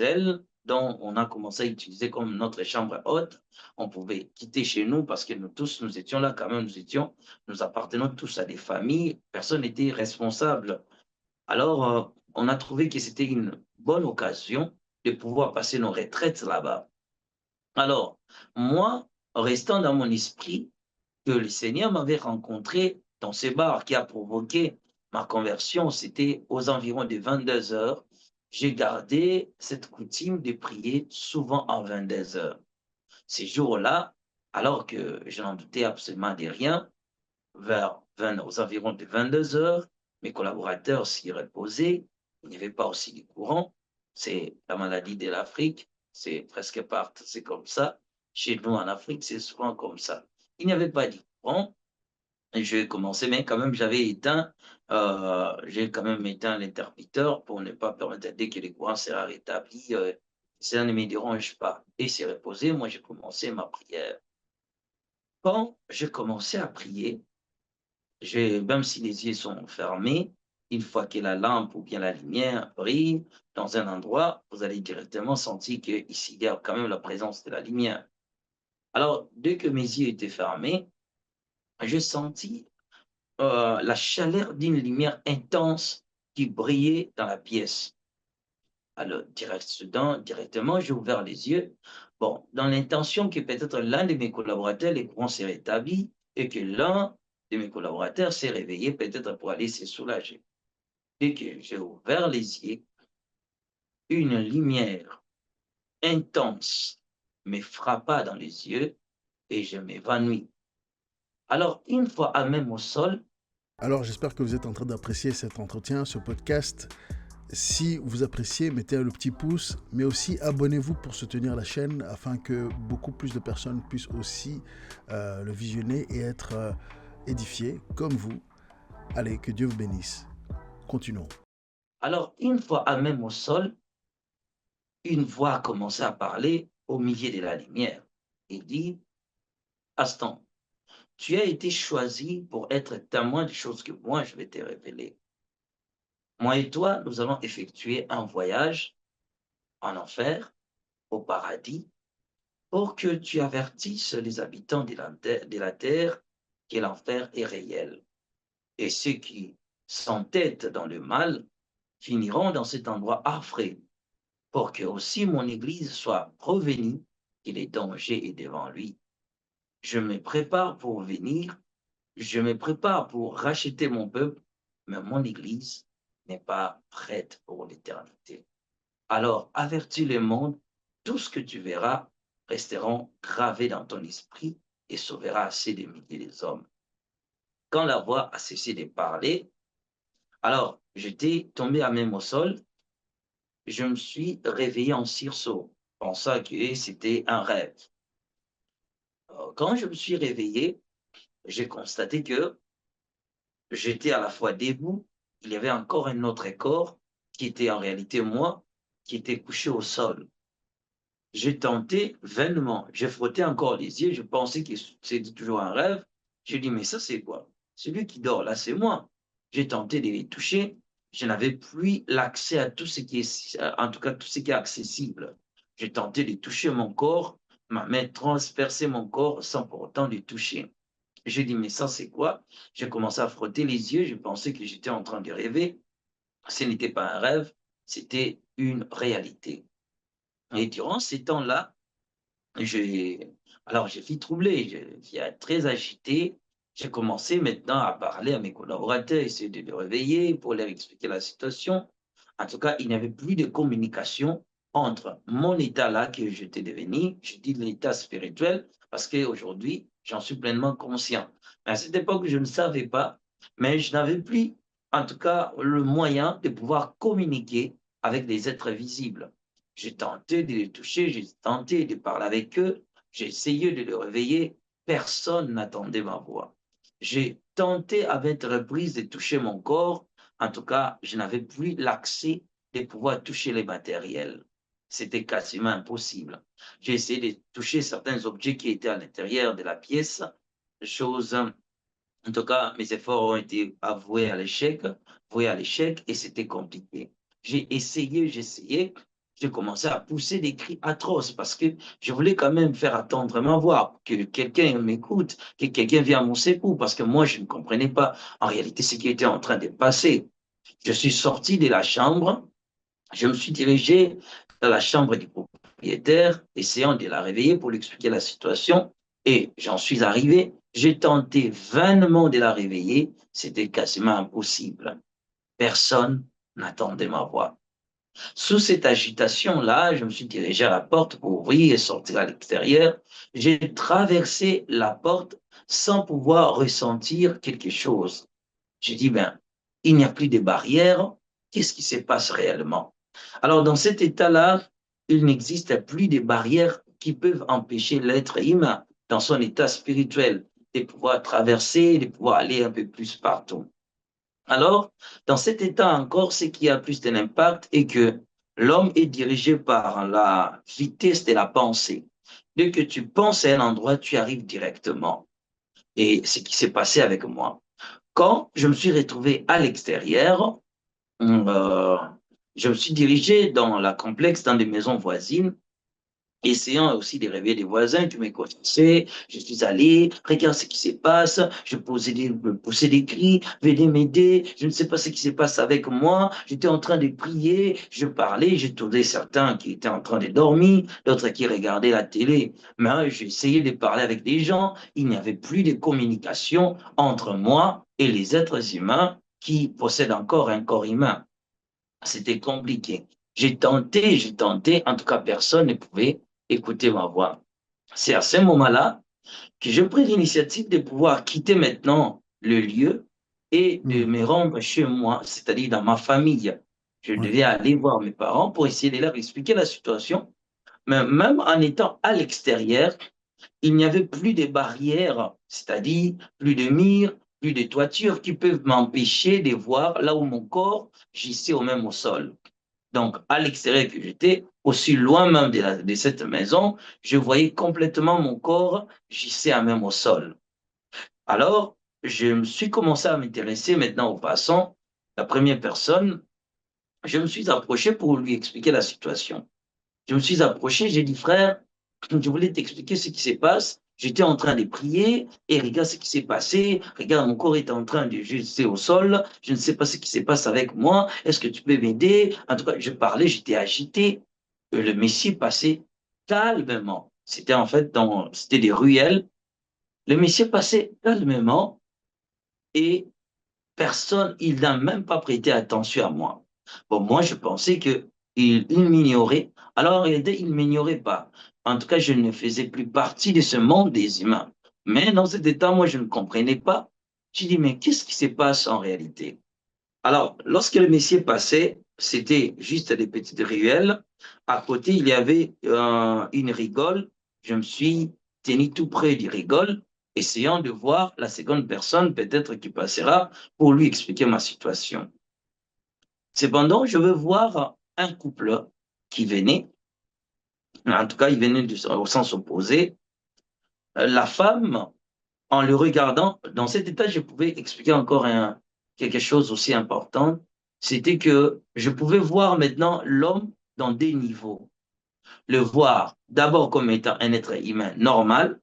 elle, dont on a commencé à utiliser comme notre chambre haute. On pouvait quitter chez nous parce que nous tous, nous étions là quand même, nous appartenons tous à des familles, personne n'était responsable. Alors, on a trouvé que c'était une bonne occasion de pouvoir passer nos retraites là-bas. Alors, moi, restant dans mon esprit, que le Seigneur m'avait rencontré dans ce bar qui a provoqué ma conversion, c'était aux environs de 22 heures. J'ai gardé cette coutume de prier souvent à 22 heures. Ces jours-là, alors que je n'en doutais absolument de rien, aux environs de 22 heures, mes collaborateurs s'y reposaient, il n'y avait pas aussi de courant, c'est la maladie de l'Afrique, c'est presque partout, c'est comme ça. Chez nous en Afrique, c'est souvent comme ça. Il n'y avait pas de courant, et j'ai commencé, mais quand même, j'ai quand même éteint l'interrupteur pour ne pas permettre dès que le courant sera rétabli, ça ne me dérange pas. Et c'est reposé, moi j'ai commencé ma prière. Quand j'ai commencé à prier, même si les yeux sont fermés, une fois que la lampe ou bien la lumière brille dans un endroit, vous allez directement sentir qu'ici, il y a quand même la présence de la lumière. Alors, dès que mes yeux étaient fermés, je sentis la chaleur d'une lumière intense qui brillait dans la pièce. Alors, directement, j'ai ouvert les yeux. Bon, dans l'intention que peut-être l'un de mes collaborateurs, les courants s'est rétabli et que l'un de mes collaborateurs s'est réveillé peut-être pour aller se soulager. Dès que j'ai ouvert les yeux, une lumière intense me frappa dans les yeux et je m'évanouis. Alors, une fois à même au sol, alors, j'espère que vous êtes en train d'apprécier cet entretien, ce podcast. Si vous appréciez, mettez le petit pouce, mais aussi abonnez-vous pour soutenir la chaîne afin que beaucoup plus de personnes puissent aussi le visionner et être édifiées comme vous. Allez, que Dieu vous bénisse. Continuons. une fois à même au sol, une voix a commencé à parler au milieu de la lumière et dit, Aston, tu as été choisi pour être témoin des choses que moi je vais te révéler. Moi et toi, nous allons effectuer un voyage en enfer, au paradis, pour que tu avertisses les habitants de la terre que l'enfer est réel. Et ceux qui s'entêtent dans le mal finiront dans cet endroit affreux, pour que aussi mon Église soit revenue et les dangers est devant lui. Je me prépare pour venir, je me prépare pour racheter mon peuple, mais mon Église n'est pas prête pour l'éternité. Alors avertis le monde, tout ce que tu verras resteront gravés dans ton esprit et sauvera assez de milliers des hommes. Quand la voix a cessé de parler, alors j'étais tombé à même au sol, je me suis réveillé en sursaut, pensant que c'était un rêve. Quand je me suis réveillé, j'ai constaté que j'étais à la fois debout, il y avait encore un autre corps qui était en réalité moi, qui était couché au sol. J'ai tenté vainement, j'ai frotté encore les yeux, je pensais que c'était toujours un rêve. J'ai dit, mais ça c'est quoi? Celui qui dort là, c'est moi. J'ai tenté de les toucher, je n'avais plus l'accès à tout ce qui est, en tout cas tout ce qui est accessible. J'ai tenté de toucher mon corps, ma main transperçait mon corps sans pour autant le toucher. J'ai dit, mais ça c'est quoi? J'ai commencé à frotter les yeux, je pensais que j'étais en train de rêver. Ce n'était pas un rêve, c'était une réalité. Et durant ces temps-là, j'ai alors j'ai fui troubler, j'ai très agité, J'ai commencé maintenant à parler à mes collaborateurs, essayer de les réveiller pour leur expliquer la situation. En tout cas, il n'y avait plus de communication entre mon état là que j'étais devenu, je dis l'état spirituel, parce qu'aujourd'hui, j'en suis pleinement conscient. Mais à cette époque, je ne savais pas, mais je n'avais plus, en tout cas, le moyen de pouvoir communiquer avec des êtres visibles. J'ai tenté de les toucher, j'ai tenté de parler avec eux, j'ai essayé de les réveiller. Personne n'attendait ma voix. J'ai tenté à maintes reprises de toucher mon corps. En tout cas, je n'avais plus l'accès de pouvoir toucher les matériels. C'était quasiment impossible. J'ai essayé de toucher certains objets qui étaient à l'intérieur de la pièce, chose, en tout cas, mes efforts ont été voués à l'échec, et c'était compliqué. J'ai essayé, j'ai commencé à pousser des cris atroces parce que je voulais quand même faire attendre ma voix, que quelqu'un m'écoute, que quelqu'un vienne à mon secours, parce que moi, je ne comprenais pas en réalité ce qui était en train de passer. Je suis sorti de la chambre, je me suis dirigé dans la chambre du propriétaire, essayant de la réveiller pour lui expliquer la situation. Et j'en suis arrivé. J'ai tenté vainement de la réveiller. C'était quasiment impossible. Personne n'attendait ma voix. Sous cette agitation-là, je me suis dirigé à la porte pour ouvrir et sortir à l'extérieur. J'ai traversé la porte sans pouvoir ressentir quelque chose. J'ai dit, ben, il n'y a plus de barrières. Qu'est-ce qui se passe réellement? Alors, dans cet état-là, il n'existe plus de barrières qui peuvent empêcher l'être humain, dans son état spirituel, de pouvoir traverser, de pouvoir aller un peu plus partout. Alors, dans cet état encore, ce qui a plus d'un impact est que l'homme est dirigé par la vitesse de la pensée. Dès que tu penses à un endroit, tu arrives directement. Et ce qui s'est passé avec moi. Quand je me suis retrouvé à l'extérieur, euh, je me suis dirigé dans la complexe, dans des maisons voisines, essayant aussi de réveiller des voisins qui me connaissaient. Je suis allé, regarde ce qui se passe, me poussais des cris, venez m'aider, je ne sais pas ce qui se passe avec moi, j'étais en train de prier, je parlais, j'ai trouvé certains qui étaient en train de dormir, d'autres qui regardaient la télé, mais j'ai essayé de parler avec des gens, il n'y avait plus de communication entre moi et les êtres humains qui possèdent encore un corps humain. C'était compliqué. J'ai tenté, en tout cas personne ne pouvait écouter ma voix. C'est à ce moment-là que j'ai pris l'initiative de pouvoir quitter maintenant le lieu et de Hmm. me rendre chez moi, c'est-à-dire dans ma famille. Je Ouais. devais aller voir mes parents pour essayer de leur expliquer la situation. Mais même en étant à l'extérieur, il n'y avait plus de barrières, c'est-à-dire plus de murs, plus de toitures qui peuvent m'empêcher de voir là où mon corps gissait au même au sol. Donc, à l'extérieur que j'étais, aussi loin même de cette maison, je voyais complètement mon corps gisser à même au sol. Alors, je me suis commencé à m'intéresser maintenant aux passants. La première personne, je me suis approché pour lui expliquer la situation. Je me suis approché, j'ai dit, frère, je voulais t'expliquer ce qui se passe. J'étais en train de prier et regarde ce qui s'est passé. Regarde, mon corps est en train de jeter au sol. Je ne sais pas ce qui se passe avec moi. Est-ce que tu peux m'aider? En tout cas, je parlais, j'étais agité. Le Messie passait calmement. C'était en fait c'était des ruelles. Le Messie passait calmement et personne, il n'a même pas prêté attention à moi. Bon, moi, je pensais il m'ignorait. Alors, en réalité, il ne m'ignorait pas. En tout cas, je ne faisais plus partie de ce monde des humains. Mais dans cet état, moi, je ne comprenais pas. J'ai dit, mais qu'est-ce qui se passe en réalité? Alors, lorsque le Messie passait, c'était juste des petites ruelles. À côté, il y avait une rigole. Je me suis tenu tout près du rigole, essayant de voir la seconde personne peut-être qui passera pour lui expliquer ma situation. Cependant, je veux voir un couple qui venait, en tout cas, il venait au sens opposé. La femme, en le regardant, dans cet état, je pouvais expliquer encore quelque chose aussi important, c'était que je pouvais voir maintenant l'homme dans des niveaux. Le voir d'abord comme étant un être humain normal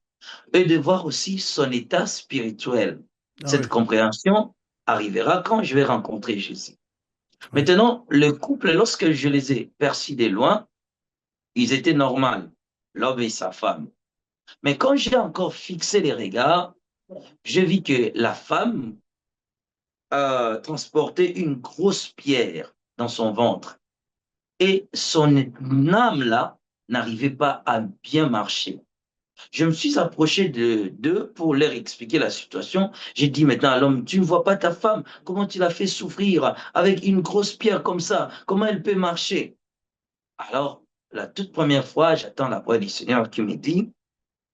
et de voir aussi son état spirituel. Ah Cette ouais. compréhension arrivera quand je vais rencontrer Jésus. Ouais. Maintenant, le couple, lorsque je les ai perçus de loin, ils étaient normaux, l'homme et sa femme. Mais quand j'ai encore fixé les regards, je vis que la femme transportait une grosse pierre dans son ventre et son âme-là n'arrivait pas à bien marcher. Je me suis approché d'eux pour leur expliquer la situation. J'ai dit maintenant à l'homme, tu ne vois pas ta femme, comment tu l'as fait souffrir avec une grosse pierre comme ça, comment elle peut marcher? Alors, la toute première fois, j'attends la voix du Seigneur qui me dit,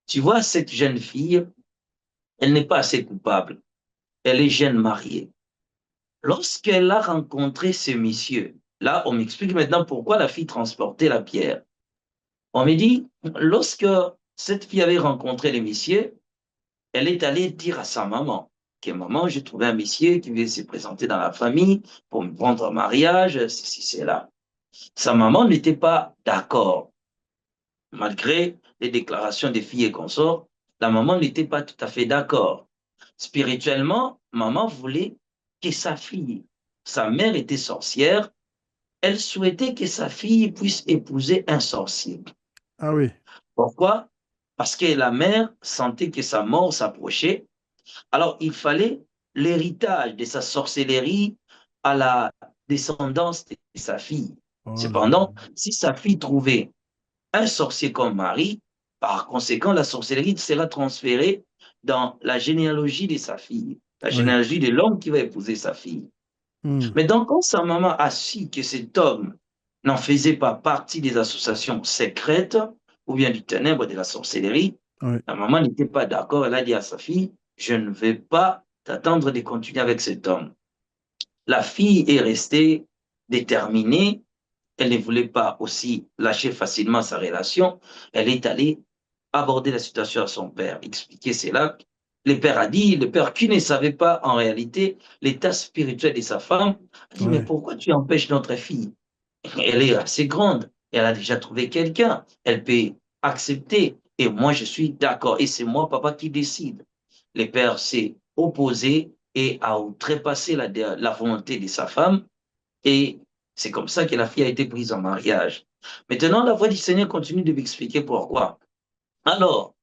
tu vois, cette jeune fille, elle n'est pas assez coupable, elle est jeune mariée. Lorsqu'elle a rencontré ce monsieur, là, on m'explique maintenant pourquoi la fille transportait la pierre. On me dit, lorsque cette fille avait rencontré le monsieur, elle est allée dire à sa maman que maman, j'ai trouvé un monsieur qui veut se présenter dans la famille pour me prendre en mariage, ceci, cela. Sa maman n'était pas d'accord. Malgré les déclarations des filles et consorts, la maman n'était pas tout à fait d'accord. Spirituellement, maman voulait que sa fille, sa mère était sorcière, elle souhaitait que sa fille puisse épouser un sorcier. Ah oui. Pourquoi? Parce que la mère sentait que sa mort s'approchait. Alors, il fallait l'héritage de sa sorcellerie à la descendance de sa fille. Oh là là. Cependant, si sa fille trouvait un sorcier comme mari, par conséquent, la sorcellerie sera transférée dans la généalogie de sa fille, la Oui. généalogie de l'homme qui va épouser sa fille. Hmm. Mais donc, quand sa maman a su que cet homme n'en faisait pas partie des associations secrètes ou bien du ténèbre de la sorcellerie, Oui. la maman n'était pas d'accord. Elle a dit à sa fille, je ne vais pas t'attendre de continuer avec cet homme. La fille est restée déterminée. Elle ne voulait pas aussi lâcher facilement sa relation. Elle est allée aborder la situation à son père, expliquer cela. Le père a dit, le père qui ne savait pas en réalité l'état spirituel de sa femme, a dit, mais Oui. pourquoi tu empêches notre fille? Elle est assez grande, elle a déjà trouvé quelqu'un, elle peut accepter. Et moi, je suis d'accord. Et c'est moi, papa, qui décide. Le père s'est opposé et a outrepassé la volonté de sa femme. Et c'est comme ça que la fille a été prise en mariage. Maintenant, la voix du Seigneur continue de m'expliquer pourquoi. Alors,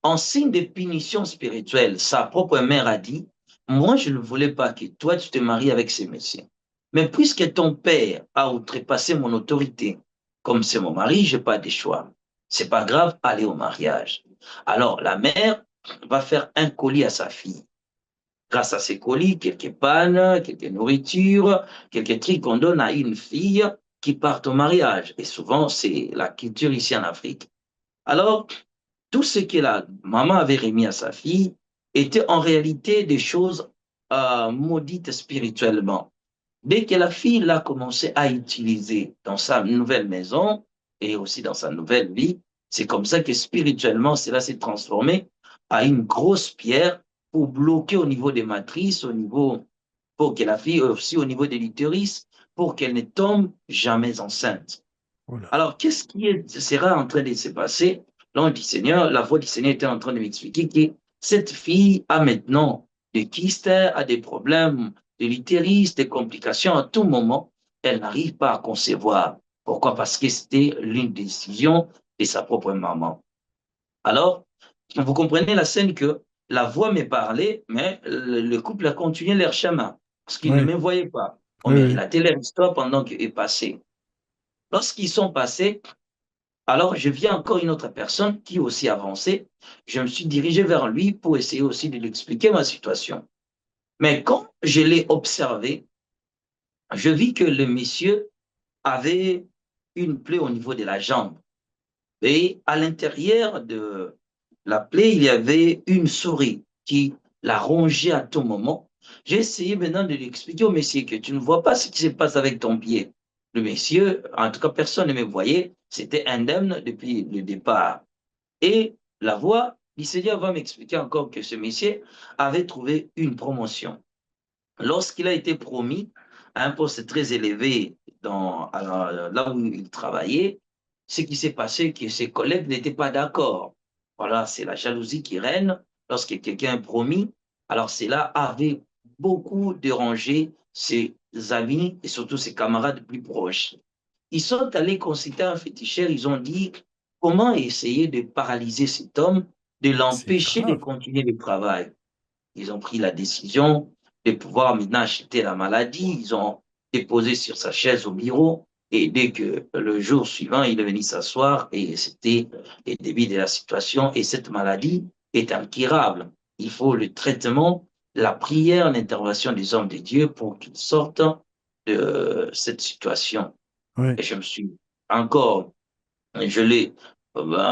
en signe de punition spirituelle, sa propre mère a dit, moi, je ne voulais pas que toi, tu te maries avec ces messieurs. Mais puisque ton père a outrepassé mon autorité, comme c'est mon mari, je n'ai pas de choix. C'est pas grave, allez au mariage. Alors, la mère va faire un colis à sa fille. Grâce à ces colis, quelques pannes, quelques nourritures, quelques trucs qu'on donne à une fille qui part au mariage. Et souvent, c'est la culture ici en Afrique. Alors, tout ce que la maman avait remis à sa fille était en réalité des choses maudites spirituellement. Dès que la fille l'a commencé à utiliser dans sa nouvelle maison et aussi dans sa nouvelle vie, c'est comme ça que spirituellement, cela s'est transformé à une grosse pierre pour bloquer au niveau des matrices, au niveau, pour que la fille aussi au niveau de l'utérus, pour qu'elle ne tombe jamais enceinte. Oh là. Alors, qu'est-ce qui sera en train de se passer? L'ange du Seigneur, la voix du Seigneur était en train de m'expliquer que cette fille a maintenant des kystes, a des problèmes de l'utérus, des complications à tout moment. Elle n'arrive pas à concevoir. Pourquoi? Parce que c'était l'une des décisions de sa propre maman. Alors, vous comprenez la scène que la voix me parlait, mais le couple a continué leur chemin parce qu'ils ne Oui. me voyaient pas. On Oui. me Oui. relatait leur histoire pendant qu'ils passaient. Lorsqu'ils sont passés, alors, je viens encore une autre personne qui aussi avançait. Je me suis dirigé vers lui pour essayer aussi de lui expliquer ma situation. Mais quand je l'ai observé, je vis que le monsieur avait une plaie au niveau de la jambe. Et à l'intérieur de la plaie, il y avait une souris qui la rongeait à tout moment. J'ai essayé maintenant de lui expliquer au monsieur que tu ne vois pas ce qui se passe avec ton pied. Le monsieur, en tout cas, personne ne me voyait, c'était indemne depuis le départ. Et la voix du Seigneur va m'expliquer encore que ce monsieur avait trouvé une promotion. Lorsqu'il a été promis à un poste très élevé là où il travaillait, ce qui s'est passé, que ses collègues n'étaient pas d'accord. Voilà, c'est la jalousie qui règne lorsque quelqu'un est promis. Alors cela avait beaucoup dérangé ses amis et surtout ses camarades plus proches. Ils sont allés consulter un féticheur, ils ont dit comment essayer de paralyser cet homme, de C'est l'empêcher de grave. continuer le travail. ils ont pris la décision de pouvoir maintenant acheter la maladie. Ils ont déposé sur sa chaise au bureau. Et dès que le jour suivant, il est venu s'asseoir et c'était le début de la situation. Et cette maladie est incurable. Il faut le traitement, la prière, l'intervention des hommes de Dieu pour qu'ils sortent de cette situation. Oui. Et je me suis encore, je l'ai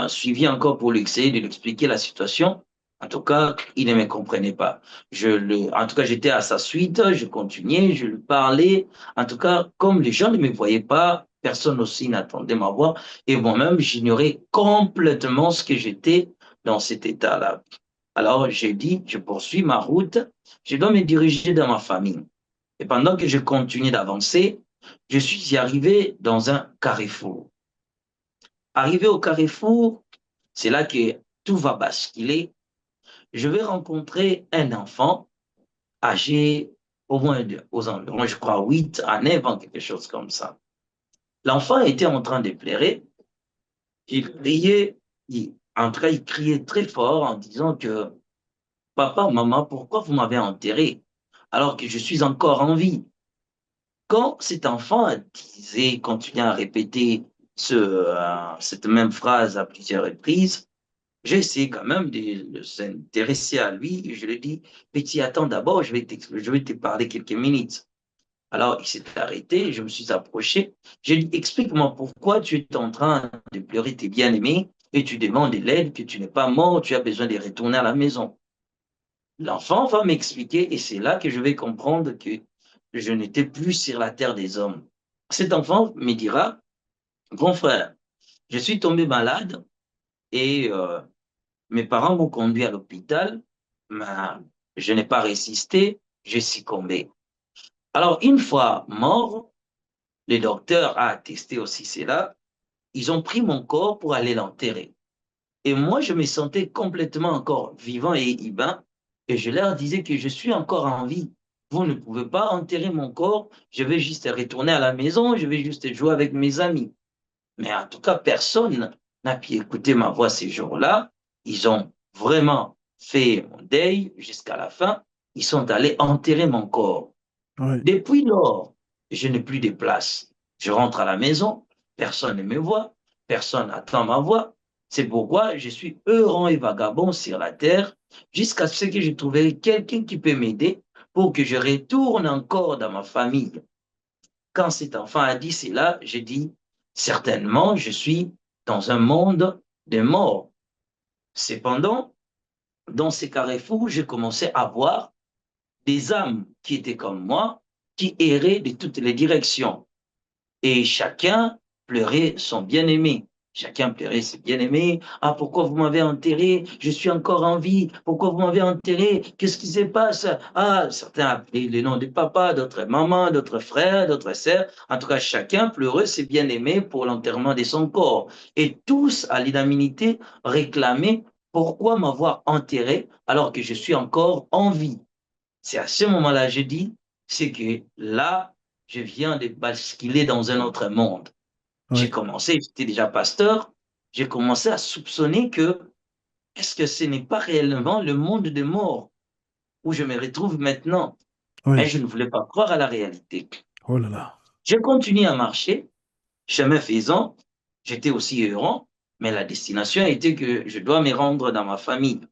suivi encore pour essayer de lui expliquer la situation. En tout cas, il ne me comprenait pas. En tout cas, j'étais à sa suite, je continuais, je lui parlais. En tout cas, comme les gens ne me voyaient pas, personne aussi n'attendait ma voix. Et moi-même, j'ignorais complètement ce que j'étais dans cet état-là. Alors, j'ai dit, je poursuis ma route, je dois me diriger dans ma famille. Et pendant que je continuais d'avancer, je suis arrivé dans un carrefour. Arrivé au carrefour, c'est là que tout va basculer. Je vais rencontrer un enfant âgé au moins aux environs, je crois, 8 à 9 ans, quelque chose comme ça. L'enfant était en train de pleurer. Il criait, en tout cas, il criait très fort en disant que papa, maman, pourquoi vous m'avez enterré alors que je suis encore en vie? Quand cet enfant disait, continuait à répéter cette même phrase à plusieurs reprises, j'ai essayé quand même de s'intéresser à lui et je lui ai dit, petit, attends d'abord, je vais te parler quelques minutes. Alors, il s'est arrêté, je me suis approché. J'ai dit, explique-moi pourquoi tu es en train de pleurer tes bien-aimés et tu demandes de l'aide, que tu n'es pas mort, tu as besoin de retourner à la maison. L'enfant va m'expliquer et c'est là que je vais comprendre que je n'étais plus sur la terre des hommes. Cet enfant me dira, grand frère, je suis tombé malade et mes parents m'ont conduit à l'hôpital, mais je n'ai pas résisté, j'ai succombé. Alors, une fois mort, le docteur a attesté aussi cela, ils ont pris mon corps pour aller l'enterrer. Et moi, je me sentais complètement encore vivant et humain, et je leur disais que je suis encore en vie. Vous ne pouvez pas enterrer mon corps, je vais juste retourner à la maison, je vais juste jouer avec mes amis. Mais en tout cas, personne n'a pu écouter ma voix ces jours-là. Ils ont vraiment fait mon deuil jusqu'à la fin. Ils sont allés enterrer mon corps. Oui. Depuis lors, je n'ai plus de place. Je rentre à la maison, personne ne me voit, personne n'attend ma voix. C'est pourquoi je suis errant et vagabond sur la terre jusqu'à ce que je trouverai quelqu'un qui peut m'aider pour que je retourne encore dans ma famille. Quand cet enfant a dit cela, j'ai dit, certainement, je suis dans un monde de morts. Cependant, dans ces carrefours, j'ai commencé à voir des âmes qui étaient comme moi, qui erraient de toutes les directions. Et chacun pleurait son bien-aimé. Chacun pleurait ses bien-aimés. Ah, pourquoi vous m'avez enterré? Je suis encore en vie. Pourquoi vous m'avez enterré? Qu'est-ce qui se passe? Ah, certains appelaient le nom de papa, d'autres maman, d'autres frères, d'autres sœurs. En tout cas, chacun pleurait ses bien-aimés pour l'enterrement de son corps. Et tous, à l'unanimité, réclamaient pourquoi m'avoir enterré alors que je suis encore en vie. C'est à ce moment-là, je dis, c'est que là, je viens de basculer dans un autre monde. J'ai Oui. commencé, j'étais déjà pasteur, j'ai commencé à soupçonner que est-ce que ce n'est pas réellement le monde des morts où je me retrouve maintenant? Mais Oui. je ne voulais pas croire à la réalité. Oh là là. J'ai continué à marcher, chemin faisant, j'étais aussi errant, mais la destination était que je dois me rendre dans ma famille.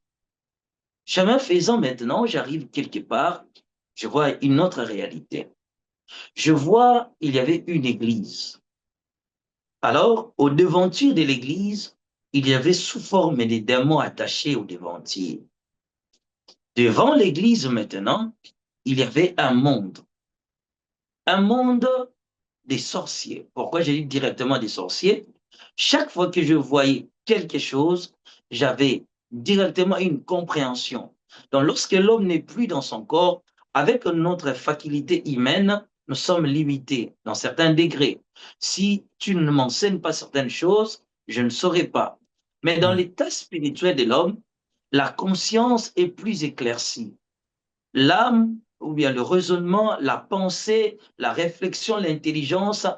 Chemin faisant maintenant, j'arrive quelque part, je vois une autre réalité. Je vois, il y avait une église. Alors, au devanture de l'église, il y avait sous forme de démons attachés au devantir. Devant l'église maintenant, il y avait un monde des sorciers. Pourquoi j'ai dit directement des sorciers? Chaque fois que je voyais quelque chose, j'avais directement une compréhension. Donc, lorsque l'homme n'est plus dans son corps, avec notre faculté humaine, nous sommes limités dans certains degrés. Si tu ne m'enseignes pas certaines choses, je ne saurais pas. Mais dans Oui. l'état spirituel de l'homme, la conscience est plus éclaircie. L'âme, ou bien le raisonnement, la pensée, la réflexion, l'intelligence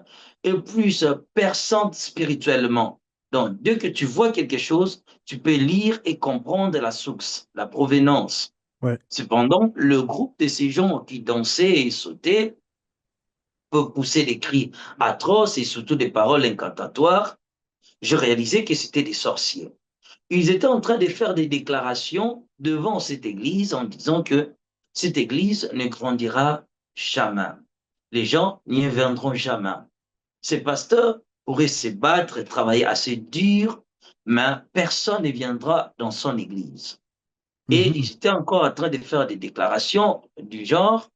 est plus perçante spirituellement. Donc, dès que tu vois quelque chose, tu peux lire et comprendre la source, la provenance. Ouais. Cependant, le groupe de ces gens qui dansaient et sautaient peut pousser des cris atroces et surtout des paroles incantatoires. Je réalisais que c'était des sorciers. Ils étaient en train de faire des déclarations devant cette église en disant que cette église ne grandira jamais. Les gens n'y viendront jamais. Ces pasteurs pourraient se battre et travailler assez dur, mais personne ne viendra dans son église. Et Mhm. ils étaient encore en train de faire des déclarations du genre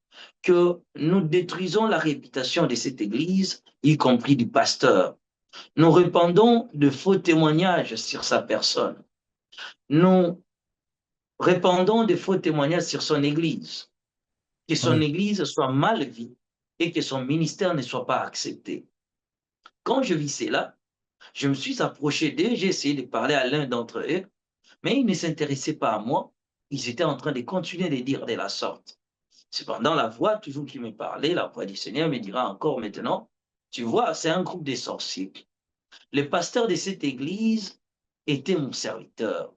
que nous détruisons la réputation de cette église, y compris du pasteur. Nous répandons de faux témoignages sur sa personne. Nous répandons de faux témoignages sur son église. Que son Ouais. église soit mal vue et que son ministère ne soit pas accepté. Quand je vis cela, je me suis approché d'eux, j'ai essayé de parler à l'un d'entre eux, mais ils ne s'intéressaient pas à moi. Ils étaient en train de continuer de dire de la sorte. Cependant, la voix toujours qui me parlait, la voix du Seigneur me dira encore maintenant, tu vois, c'est un groupe de sorciers. Le pasteur de cette église était mon serviteur,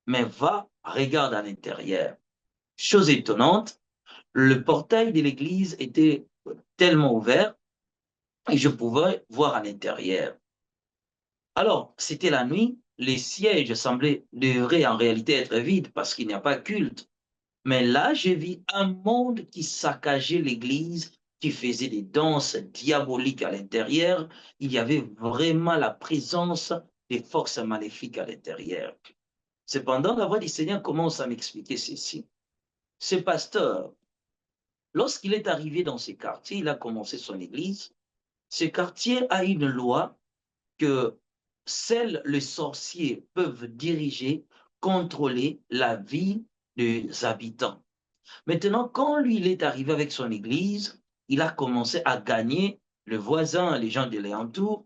mais va, regarde à l'intérieur. Chose étonnante, le portail de l'église était tellement ouvert et je pouvais voir à l'intérieur. Alors, c'était la nuit, les sièges devraient en réalité être vides parce qu'il n'y a pas culte. Mais là, j'ai vu un monde qui saccageait l'église, qui faisait des danses diaboliques à l'intérieur. Il y avait vraiment la présence des forces maléfiques à l'intérieur. Cependant, la voix du Seigneur commence à m'expliquer ceci. Ce pasteur, lorsqu'il est arrivé dans ce quartier, il a commencé son église. Ce quartier a une loi que seuls les sorciers peuvent diriger, contrôler la vie des habitants. Maintenant, quand lui, il est arrivé avec son église, il a commencé à gagner le voisin, les gens de l'alentour,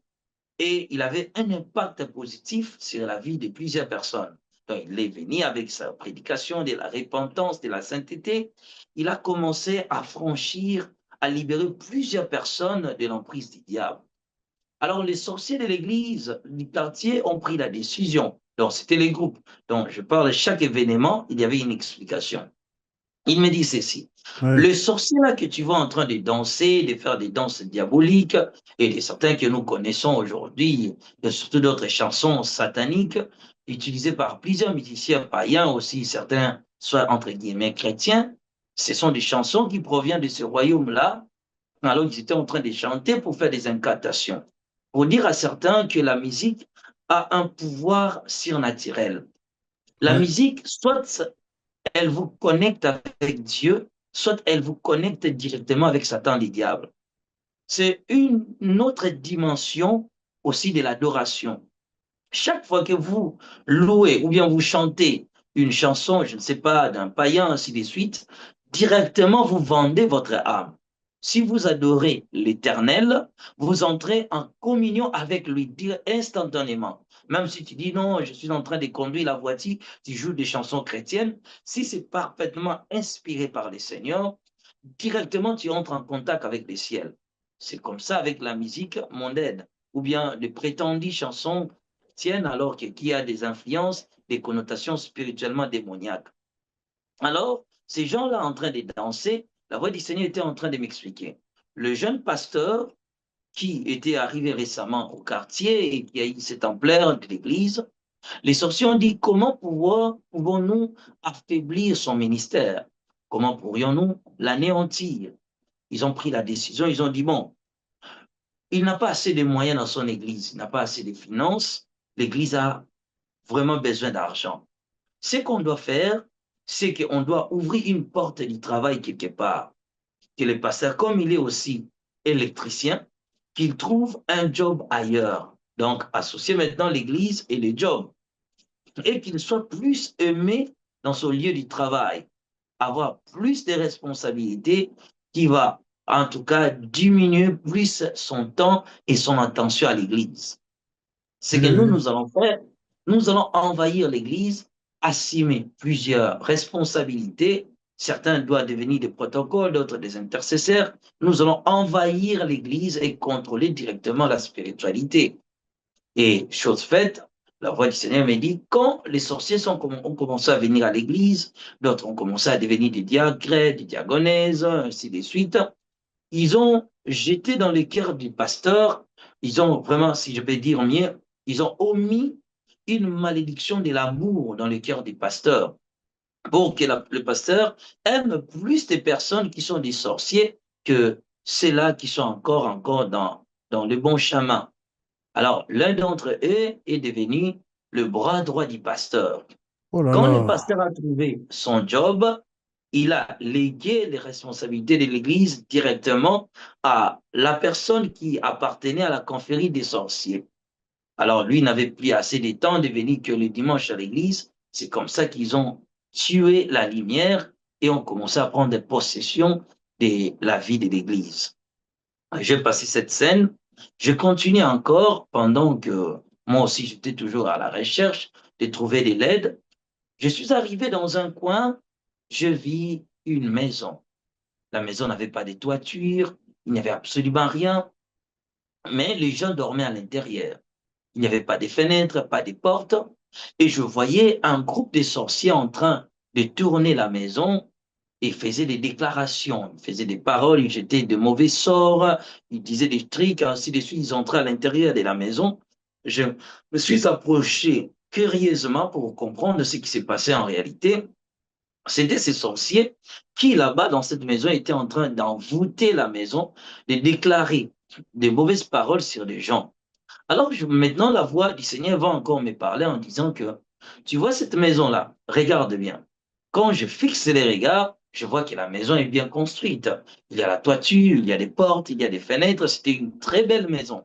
et il avait un impact positif sur la vie de plusieurs personnes. Donc, il est venu avec sa prédication de la repentance, de la sainteté. Il a commencé à franchir, à libérer plusieurs personnes de l'emprise du diable. Alors, les sorciers de l'église du quartier ont pris la décision. Donc, c'était les groupes. Donc, je parle de chaque événement, il y avait une explication. Il me dit ceci. Ouais. Le sorcier là que tu vois en train de danser, de faire des danses diaboliques, et de certains que nous connaissons aujourd'hui, et surtout d'autres chansons sataniques, utilisées par plusieurs musiciens païens aussi, certains soit entre guillemets chrétiens, ce sont des chansons qui proviennent de ce royaume-là. Alors ils étaient en train de chanter pour faire des incantations, pour dire à certains que la musique a un pouvoir surnaturel. La Ouais. musique, soit elle vous connecte avec Dieu, soit elle vous connecte directement avec Satan le diable. C'est une autre dimension aussi de l'adoration. Chaque fois que vous louez ou bien vous chantez une chanson, je ne sais pas, d'un païen, ainsi de suite, directement vous vendez votre âme. Si vous adorez l'Éternel, vous entrez en communion avec lui instantanément. Même si tu dis non, je suis en train de conduire la voiture, tu joues des chansons chrétiennes, si c'est parfaitement inspiré par le Seigneur, directement tu entres en contact avec le ciel. C'est comme ça avec la musique mondaine ou bien de prétendues chansons chrétiennes alors qu'il y a des influences, des connotations spirituellement démoniaques. Alors, ces gens-là en train de danser, la voix du Seigneur était en train de m'expliquer. Le jeune pasteur qui était arrivé récemment au quartier et qui a eu cette ampleur de l'église, les sorciers ont dit comment pouvons-nous affaiblir son ministère? Comment pourrions-nous l'anéantir? Ils ont pris la décision, ils ont dit bon, il n'a pas assez de moyens dans son église, il n'a pas assez de finances, l'église a vraiment besoin d'argent. Ce qu'on doit faire, c'est qu'on doit ouvrir une porte du travail quelque part. Que le pasteur, comme il est aussi électricien, qu'il trouve un job ailleurs. Donc, associer maintenant l'église et le job. Et qu'il soit plus aimé dans son lieu du travail. Avoir plus de responsabilités qui va, en tout cas, diminuer plus son temps et son attention à l'église. Ce Oui, que oui. nous allons faire, nous allons envahir l'Église, assumer plusieurs responsabilités. Certains doivent devenir des protocoles, d'autres des intercesseurs. Nous allons envahir l'Église et contrôler directement la spiritualité. Et chose faite, La voix du Seigneur me dit, quand les sorciers ont commencé à venir à l'église, d'autres ont commencé à devenir des diacres, des diagonesses, ainsi de suite, ils ont jeté dans le cœur du pasteur, ils ont vraiment, si je peux dire mieux, ils ont omis une malédiction de l'amour dans le cœur du pasteur pour que le pasteur aime plus des personnes qui sont des sorciers que ceux-là qui sont encore dans le bon chemin. Alors, l'un d'entre eux est devenu le bras droit du pasteur. Oh là Quand le là. pasteur a trouvé son job, il a légué les responsabilités de l'Église directement à la personne qui appartenait à la confrérie des sorciers. Alors, lui n'avait plus assez de temps de venir que le dimanche à l'église. C'est comme ça qu'ils ont tué la lumière et ont commencé à prendre possession de la vie de l'église. J'ai passé cette scène. Je continue encore pendant que moi aussi j'étais toujours à la recherche de trouver des LED. Je suis arrivé dans un coin, je vis une maison. La maison n'avait pas de toiture, il n'y avait absolument rien, mais les gens dormaient à l'intérieur. Il n'y avait pas de fenêtres, pas de portes. Et je voyais un groupe de sorciers en train de tourner la maison et faisaient des déclarations, ils faisaient des paroles, ils jetaient de mauvais sorts, ils disaient des trucs, ainsi de suite. Ils entraient à l'intérieur de la maison. Je me suis approché curieusement pour comprendre ce qui s'est passé en réalité. C'était ces sorciers qui, là-bas, dans cette maison, étaient en train d'envoûter la maison, de déclarer des mauvaises paroles sur les gens. Alors maintenant, la voix du Seigneur va encore me parler en disant que, tu vois cette maison-là, regarde bien. Quand je fixe les regards, je vois que la maison est bien construite. Il y a la toiture, il y a des portes, il y a des fenêtres. C'était une très belle maison.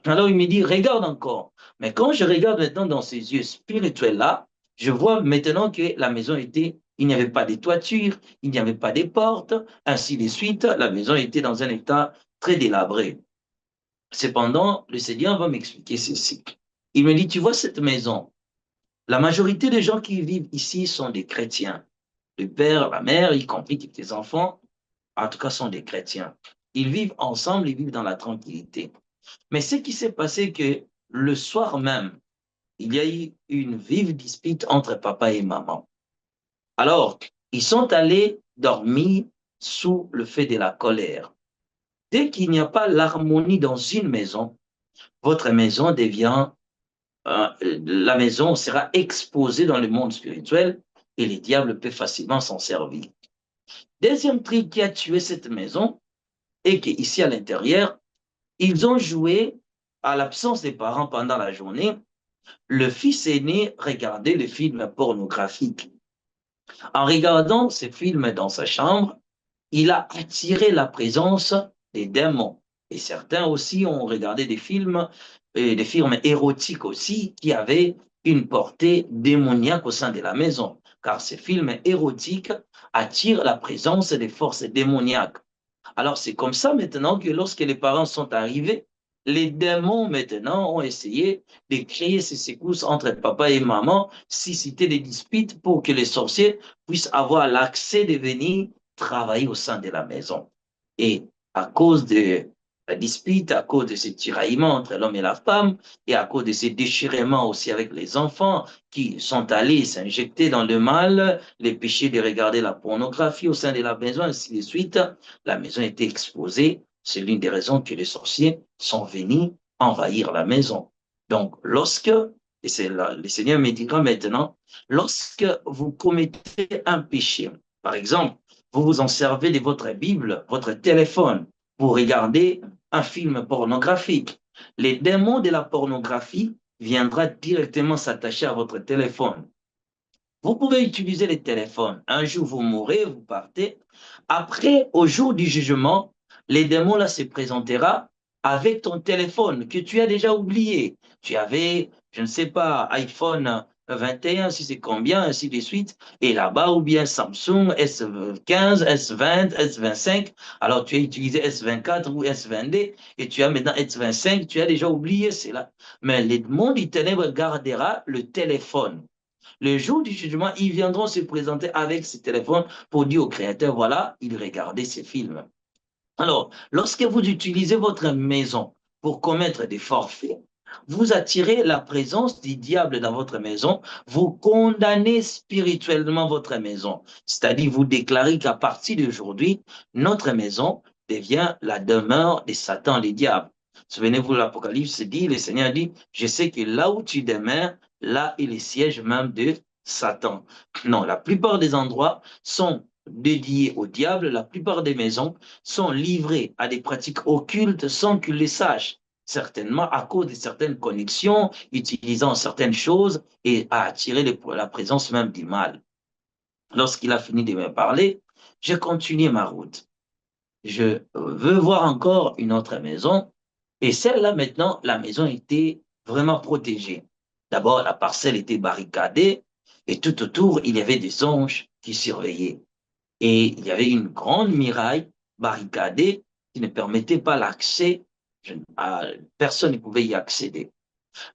Alors il me dit, regarde encore. Mais quand je regarde maintenant dans ces yeux spirituels-là, je vois maintenant que la maison était, il n'y avait pas de toiture, il n'y avait pas de portes, ainsi de suite. La maison était dans un état très délabré. Cependant, le Seigneur va m'expliquer ceci. Il me dit, tu vois cette maison, la majorité des gens qui vivent ici sont des chrétiens. Le père, la mère, y compris tes enfants, en tout cas, sont des chrétiens. Ils vivent ensemble, ils vivent dans la tranquillité. Mais ce qui s'est passé, que le soir même, il y a eu une vive dispute entre papa et maman. Alors, ils sont allés dormir sous le feu de la colère. Dès qu'il n'y a pas l'harmonie dans une maison, votre maison devient, la maison sera exposée dans le monde spirituel et les diables peuvent facilement s'en servir. Deuxième truc qui a tué cette maison est qu'ici à l'intérieur, ils ont joué à l'absence des parents pendant la journée. Le fils aîné regardait les films pornographiques. En regardant ces films dans sa chambre, il a attiré la présence des démons. Et certains aussi ont regardé des films érotiques aussi, qui avaient une portée démoniaque au sein de la maison. Car ces films érotiques attirent la présence des forces démoniaques. Alors c'est comme ça maintenant que lorsque les parents sont arrivés, les démons maintenant ont essayé de créer ces secousses entre papa et maman, susciter des disputes pour que les sorciers puissent avoir l'accès de venir travailler au sein de la maison. Et à cause de la dispute, à cause de ces tiraillements entre l'homme et la femme, et à cause de ces déchirements aussi avec les enfants qui sont allés s'injecter dans le mal, les péchés de regarder la pornographie au sein de la maison, ainsi de suite, la maison était exposée. C'est l'une des raisons que les sorciers sont venus envahir la maison. Donc, et c'est là, le Seigneur me dira maintenant, lorsque vous commettez un péché, par exemple, vous vous en servez de votre Bible, votre téléphone, pour regarder un film pornographique, les démons de la pornographie viendront directement s'attacher à votre téléphone. Vous pouvez utiliser les téléphones. Un jour, vous mourrez, vous partez. Après, au jour du jugement, les démons là se présentera avec ton téléphone que tu as déjà oublié. Tu avais, je ne sais pas, iPhone 21, si c'est combien, ainsi de suite. Et là-bas, ou bien Samsung S15, S20, S25. Alors, tu as utilisé S24 ou S22 et tu as maintenant S25. Tu as déjà oublié cela. Mais le monde du ténèbre gardera le téléphone. Le jour du jugement, ils viendront se présenter avec ce téléphone pour dire au Créateur, voilà, il regardait ces films. Alors, lorsque vous utilisez votre maison pour commettre des forfaits, vous attirez la présence du diable dans votre maison, vous condamnez spirituellement votre maison. C'est-à-dire, vous déclarez qu'à partir d'aujourd'hui, notre maison devient la demeure de Satan, les diables. Souvenez-vous, l'Apocalypse dit, le Seigneur dit, je sais que là où tu demeures, là est le siège même de Satan. Non, la plupart des endroits sont dédiés au diable, la plupart des maisons sont livrées à des pratiques occultes sans qu'ils les sachent, certainement à cause de certaines connexions, utilisant certaines choses et à attirer la présence même du mal. Lorsqu'il a fini de me parler, j'ai continué ma route. Je veux voir encore une autre maison et celle-là maintenant, la maison était vraiment protégée. D'abord, la parcelle était barricadée et tout autour, il y avait des anges qui surveillaient. Et il y avait une grande muraille barricadée qui ne permettait pas l'accès, personne ne pouvait y accéder.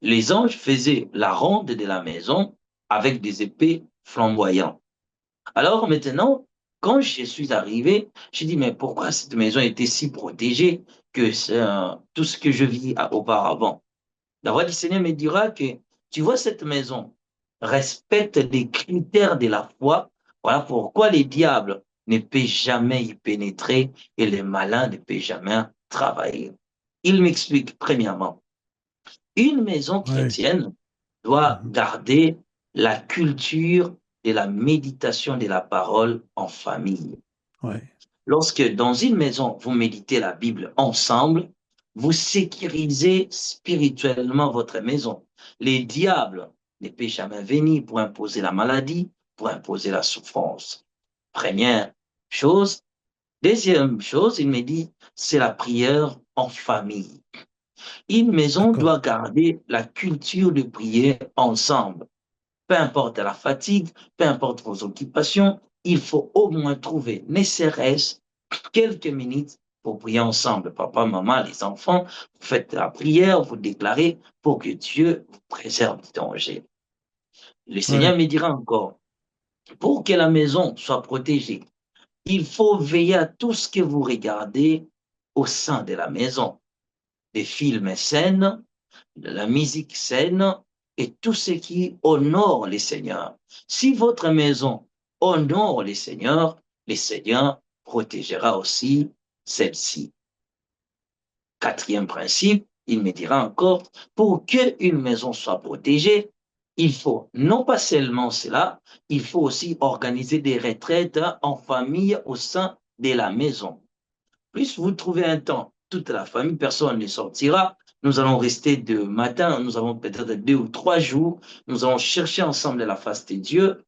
Les anges faisaient la ronde de la maison avec des épées flamboyantes. Alors maintenant, quand je suis arrivé, j'ai dit, mais pourquoi cette maison était si protégée que tout ce que je vis auparavant? La voix du Seigneur me dira que, tu vois, cette maison respecte les critères de la foi. Voilà pourquoi les diables ne peuvent jamais y pénétrer et les malins ne peuvent jamais travailler. Il m'explique, premièrement, une maison Ouais. chrétienne doit Mhm. garder la culture de la méditation de la parole en famille. Ouais. Lorsque dans une maison, vous méditez la Bible ensemble, vous sécurisez spirituellement votre maison. Les diables ne peuvent jamais venir pour imposer la maladie, pour imposer la souffrance. Première chose. Deuxième chose, il me dit, c'est la prière en famille. Une maison D'accord. doit garder la culture de prier ensemble. Peu importe la fatigue, peu importe vos occupations, il faut au moins trouver, ne serait-ce quelques minutes pour prier ensemble. Papa, maman, les enfants, vous faites la prière, vous déclarez pour que Dieu vous préserve du danger. Le Ouais. Seigneur me dira encore, pour que la maison soit protégée, il faut veiller à tout ce que vous regardez au sein de la maison. Des films sains, de la musique saine et tout ce qui honore les seigneurs. Si votre maison honore les seigneurs, le Seigneur protégera aussi celle-ci. Quatrième principe, il me dira encore, pour qu'une maison soit protégée, il faut non pas seulement cela, il faut aussi organiser des retraites en famille au sein de la maison. Plus vous trouvez un temps, toute la famille, personne ne sortira. Nous allons rester de matin, nous avons peut-être 2 ou 3 jours, nous allons chercher ensemble la face de Dieu.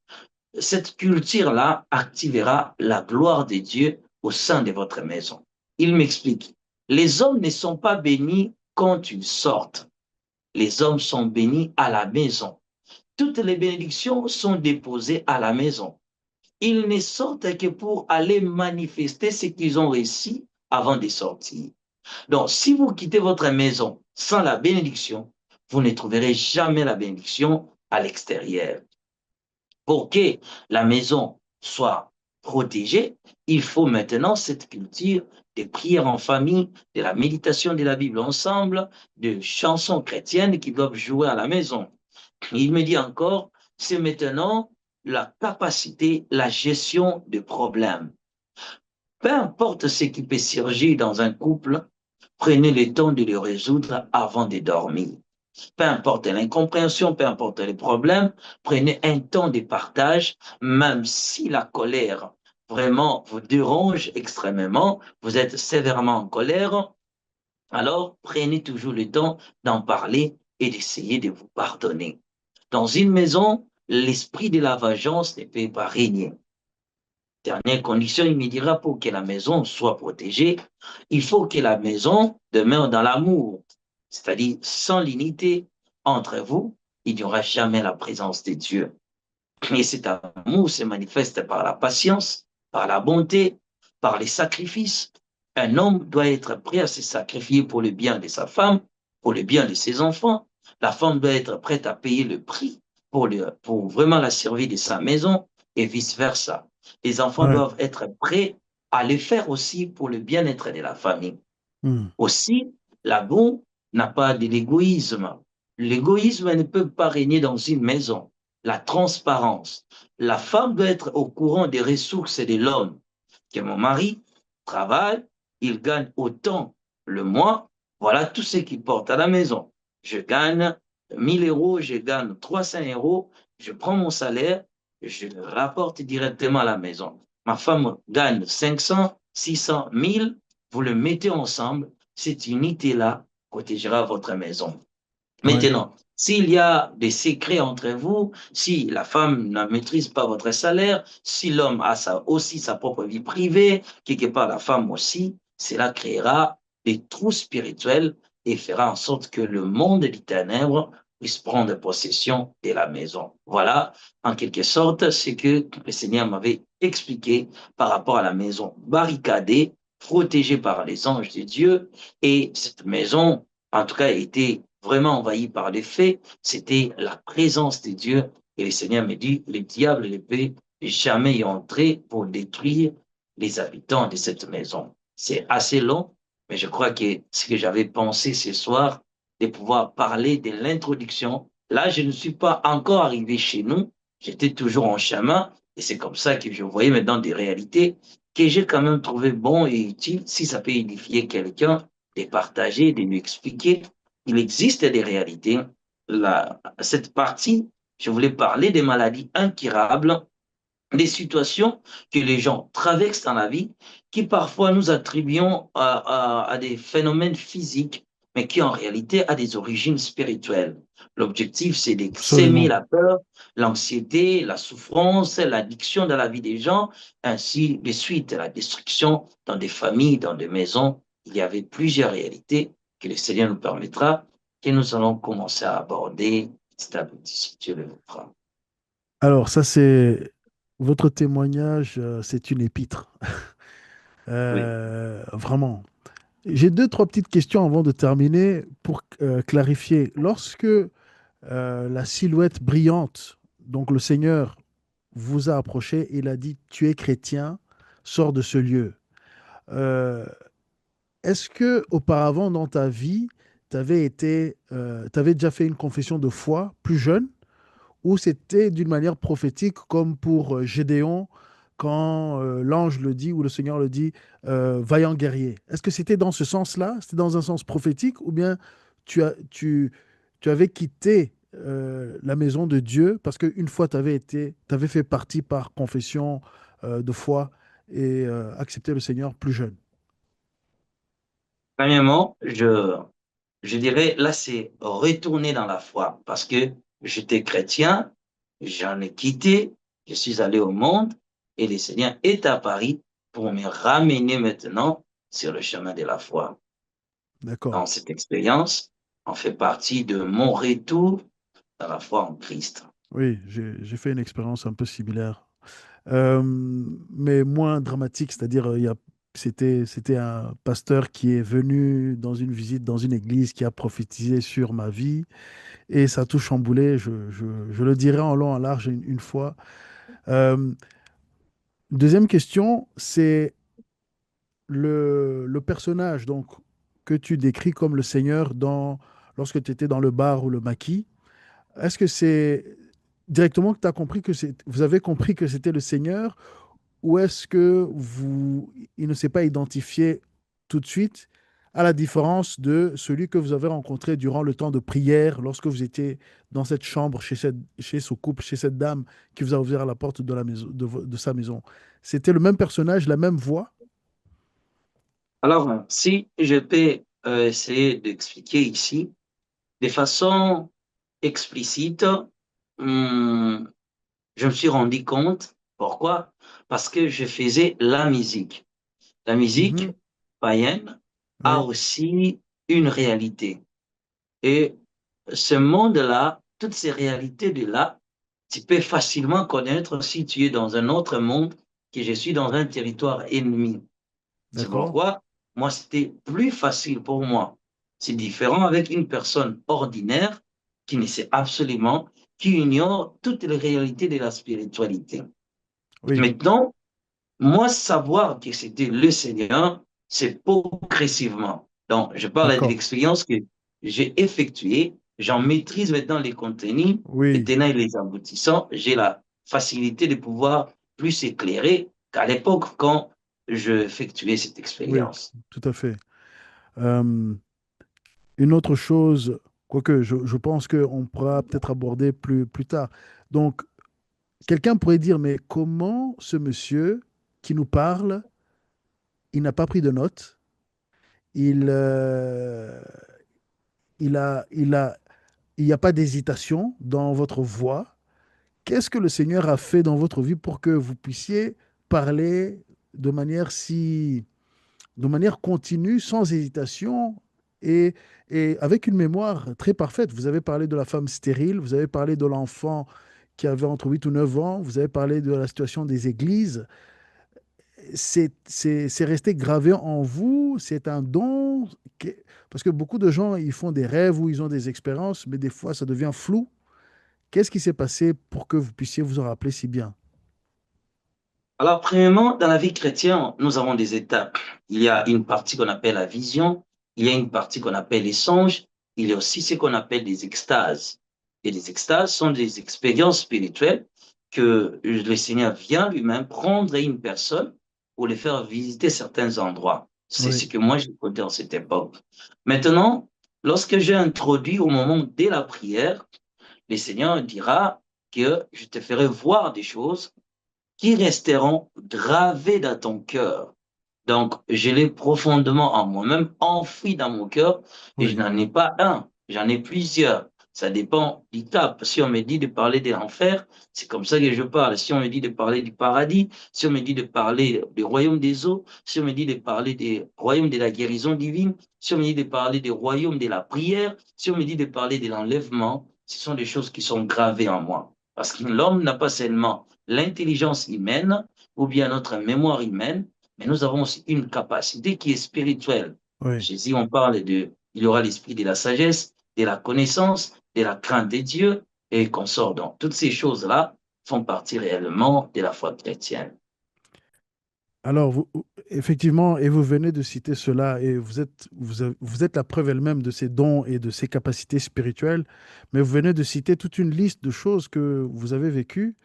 Cette culture-là activera la gloire de Dieu au sein de votre maison. Il m'explique. Les hommes ne sont pas bénis quand ils sortent. Les hommes sont bénis à la maison. Toutes les bénédictions sont déposées à la maison. Ils ne sortent que pour aller manifester ce qu'ils ont reçu avant de sortir. Donc, si vous quittez votre maison sans la bénédiction, vous ne trouverez jamais la bénédiction à l'extérieur. Pour que la maison soit protégée, il faut maintenant cette culture de prière en famille, de la méditation de la Bible ensemble, de chansons chrétiennes qui doivent jouer à la maison. Il me dit encore, c'est maintenant la capacité, la gestion des problèmes. Peu importe ce qui peut surgir dans un couple, prenez le temps de le résoudre avant de dormir. Peu importe l'incompréhension, peu importe les problèmes, prenez un temps de partage, même si la colère vraiment vous dérange extrêmement, vous êtes sévèrement en colère, alors prenez toujours le temps d'en parler et d'essayer de vous pardonner. Dans une maison, l'esprit de la vengeance ne peut pas régner. Dernière condition, il me dira, pour que la maison soit protégée, il faut que la maison demeure dans l'amour, c'est-à-dire sans l'unité entre vous, il n'y aura jamais la présence de Dieu. Et cet amour se manifeste par la patience, par la bonté, par les sacrifices. Un homme doit être prêt à se sacrifier pour le bien de sa femme, pour le bien de ses enfants. La femme doit être prête à payer le prix pour vraiment la survie de sa maison et vice-versa. Les enfants Ouais. doivent être prêts à le faire aussi pour le bien-être de la famille. Hmm. Aussi, l'amour n'a pas de l'égoïsme. L'égoïsme ne peut pas régner dans une maison. La transparence. La femme doit être au courant des ressources de l'homme. Que mon mari travaille, il gagne autant le mois, voilà tout ce qu'il porte à la maison. Je gagne 1 000 euros, je gagne 300 euros, je prends mon salaire, je le rapporte directement à la maison. Ma femme gagne 500, 600, 1000, vous le mettez ensemble, cette unité-là protégera votre maison. Ouais. Maintenant, s'il y a des secrets entre vous, si la femme ne maîtrise pas votre salaire, si l'homme a aussi sa propre vie privée, quelque part la femme aussi, cela créera des trous spirituels et fera en sorte que le monde des ténèbres puisse prendre possession de la maison. Voilà, en quelque sorte, ce que le Seigneur m'avait expliqué par rapport à la maison barricadée, protégée par les anges de Dieu, et cette maison, en tout cas, était vraiment envahi par les faits, c'était la présence de Dieu. Et le Seigneur me dit, le diable ne peut jamais y entrer pour détruire les habitants de cette maison. C'est assez long, mais je crois que ce que j'avais pensé ce soir, de pouvoir parler de l'introduction, là, je ne suis pas encore arrivé chez nous, j'étais toujours en chemin, et c'est comme ça que je voyais maintenant des réalités que j'ai quand même trouvé bon et utile, si ça peut édifier quelqu'un, de partager, de lui expliquer il existe des réalités. Cette partie, je voulais parler des maladies incurables, des situations que les gens traversent dans la vie, qui parfois nous attribuons à des phénomènes physiques, mais qui en réalité a des origines spirituelles. L'objectif, c'est de s'aimer Absolument. la peur, l'anxiété, la souffrance, l'addiction dans la vie des gens, ainsi de suite, la destruction dans des familles, dans des maisons. Il y avait plusieurs réalités que le Seigneur nous permettra, que nous allons commencer à aborder petit à petit, si Dieu le voudra. Alors, ça, c'est votre témoignage, c'est une épître. Oui. Vraiment. J'ai deux, trois petites questions avant de terminer pour clarifier. Lorsque la silhouette brillante, donc le Seigneur, vous a approché, il a dit, tu es chrétien, sors de ce lieu. Euh, Est-ce que auparavant dans ta vie, t'avais déjà fait une confession de foi plus jeune, ou c'était d'une manière prophétique comme pour Gédéon quand l'ange le dit ou le Seigneur le dit, vaillant guerrier? Est-ce que c'était dans ce sens-là? C'était dans un sens prophétique, ou bien tu as, tu avais quitté la maison de Dieu parce qu'une fois tu avais fait partie par confession de foi et accepté le Seigneur plus jeune? Premièrement, je dirais, là, c'est retourner dans la foi parce que j'étais chrétien, j'en ai quitté, je suis allé au monde et le Seigneur est à Paris pour me ramener maintenant sur le chemin de la foi. D'accord. Dans cette expérience, on fait partie de mon retour dans la foi en Christ. Oui, j'ai fait une expérience un peu similaire. Euh, mais moins dramatique, c'est-à-dire c'était un pasteur qui est venu dans une visite dans une église qui a prophétisé sur ma vie et ça a tout chamboulé. Je le dirai en long, en large une fois. Euh, Deuxième question, c'est le personnage donc que tu décris comme le Seigneur lorsque tu étais dans le bar ou le maquis. Est-ce que c'est directement que tu as compris vous avez compris que c'était le Seigneur? Ou est-ce que il ne s'est pas identifié tout de suite, à la différence de celui que vous avez rencontré durant le temps de prière, lorsque vous étiez dans cette chambre, chez ce couple, chez cette dame qui vous a ouvert la porte de la maison, de sa maison? C'était le même personnage, la même voix? Alors, si je peux essayer d'expliquer ici de façon explicite, hum, je me suis rendu compte. Pourquoi? Parce que je faisais la musique. La musique Mhm. païenne a Oui, aussi une réalité. Et ce monde-là, toutes ces réalités de là, tu peux facilement connaître si tu es dans un autre monde que je suis dans un territoire ennemi. C'est d'accord. pourquoi moi, c'était plus facile pour moi. C'est différent avec une personne ordinaire qui ne sait absolument, qui ignore toutes les réalités de la spiritualité. Oui, Maintenant, moi, savoir que c'était le Seigneur, c'est progressivement. Donc, je parle de d'accord. l'expérience que j'ai effectuée J'en maîtrise maintenant les contenus, les Oui, tenants et les aboutissants. J'ai la facilité de pouvoir plus éclairer qu'à l'époque quand je effectuais cette oui, expérience. tout à fait. Euh, une autre chose, quoique je pense qu'on pourra peut-être aborder plus tard. Donc, quelqu'un pourrait dire, mais comment ce monsieur qui nous parle, il n'a pas pris de notes, il, il n'y a pas d'hésitation dans votre voix. Qu'est-ce que le Seigneur a fait dans votre vie pour que vous puissiez parler de manière de manière continue, sans hésitation et, et avec une mémoire très parfaite? Vous avez parlé de la femme stérile, vous avez parlé de l'enfant qui avait entre 8 ou 9 ans, vous avez parlé de la situation des églises. C'est resté gravé en vous, c'est un don. Parce que beaucoup de gens, ils font des rêves ou ils ont des expériences, mais des fois, ça devient flou. Qu'est-ce qui s'est passé pour que vous puissiez vous en rappeler si bien? Alors, premièrement, dans la vie chrétienne, nous avons des étapes. Il y a une partie qu'on appelle la vision, il y a une partie qu'on appelle les songes, il y a aussi ce qu'on appelle des extases. Et les extases sont des expériences spirituelles que le Seigneur vient lui-même prendre à une personne pour les faire visiter certains endroits. C'est Oui, ce que moi j'ai connu en cette époque. Maintenant, lorsque j'ai introduit au moment dès la prière, le Seigneur dira que je te ferai voir des choses qui resteront gravés dans ton cœur. Donc, je l'ai profondément en moi-même, enfoui dans mon cœur, et je oui, n'en ai pas un, j'en ai plusieurs. Ça dépend du cap. Si on me dit de parler de l'enfer, c'est comme ça que je parle. Si on me dit de parler du paradis, si on me dit de parler du royaume des eaux, si on me dit de parler des royaumes de la guérison divine, si on me dit de parler des royaumes de la prière, si on me dit de parler de l'enlèvement, ce sont des choses qui sont gravées en moi. Parce que l'homme n'a pas seulement l'intelligence humaine ou bien notre mémoire humaine, mais nous avons aussi une capacité qui est spirituelle. oui. Jésus, on parle de, il y aura l'esprit de la sagesse, de la connaissance, de la crainte de Dieu et qu'on sort. Donc, toutes ces choses-là font partie réellement de la foi chrétienne. Alors, effectivement, et vous venez de citer cela, et vous êtes la preuve elle-même de ces dons et de ces capacités spirituelles, mais vous venez de citer toute une liste de choses que vous avez vécues.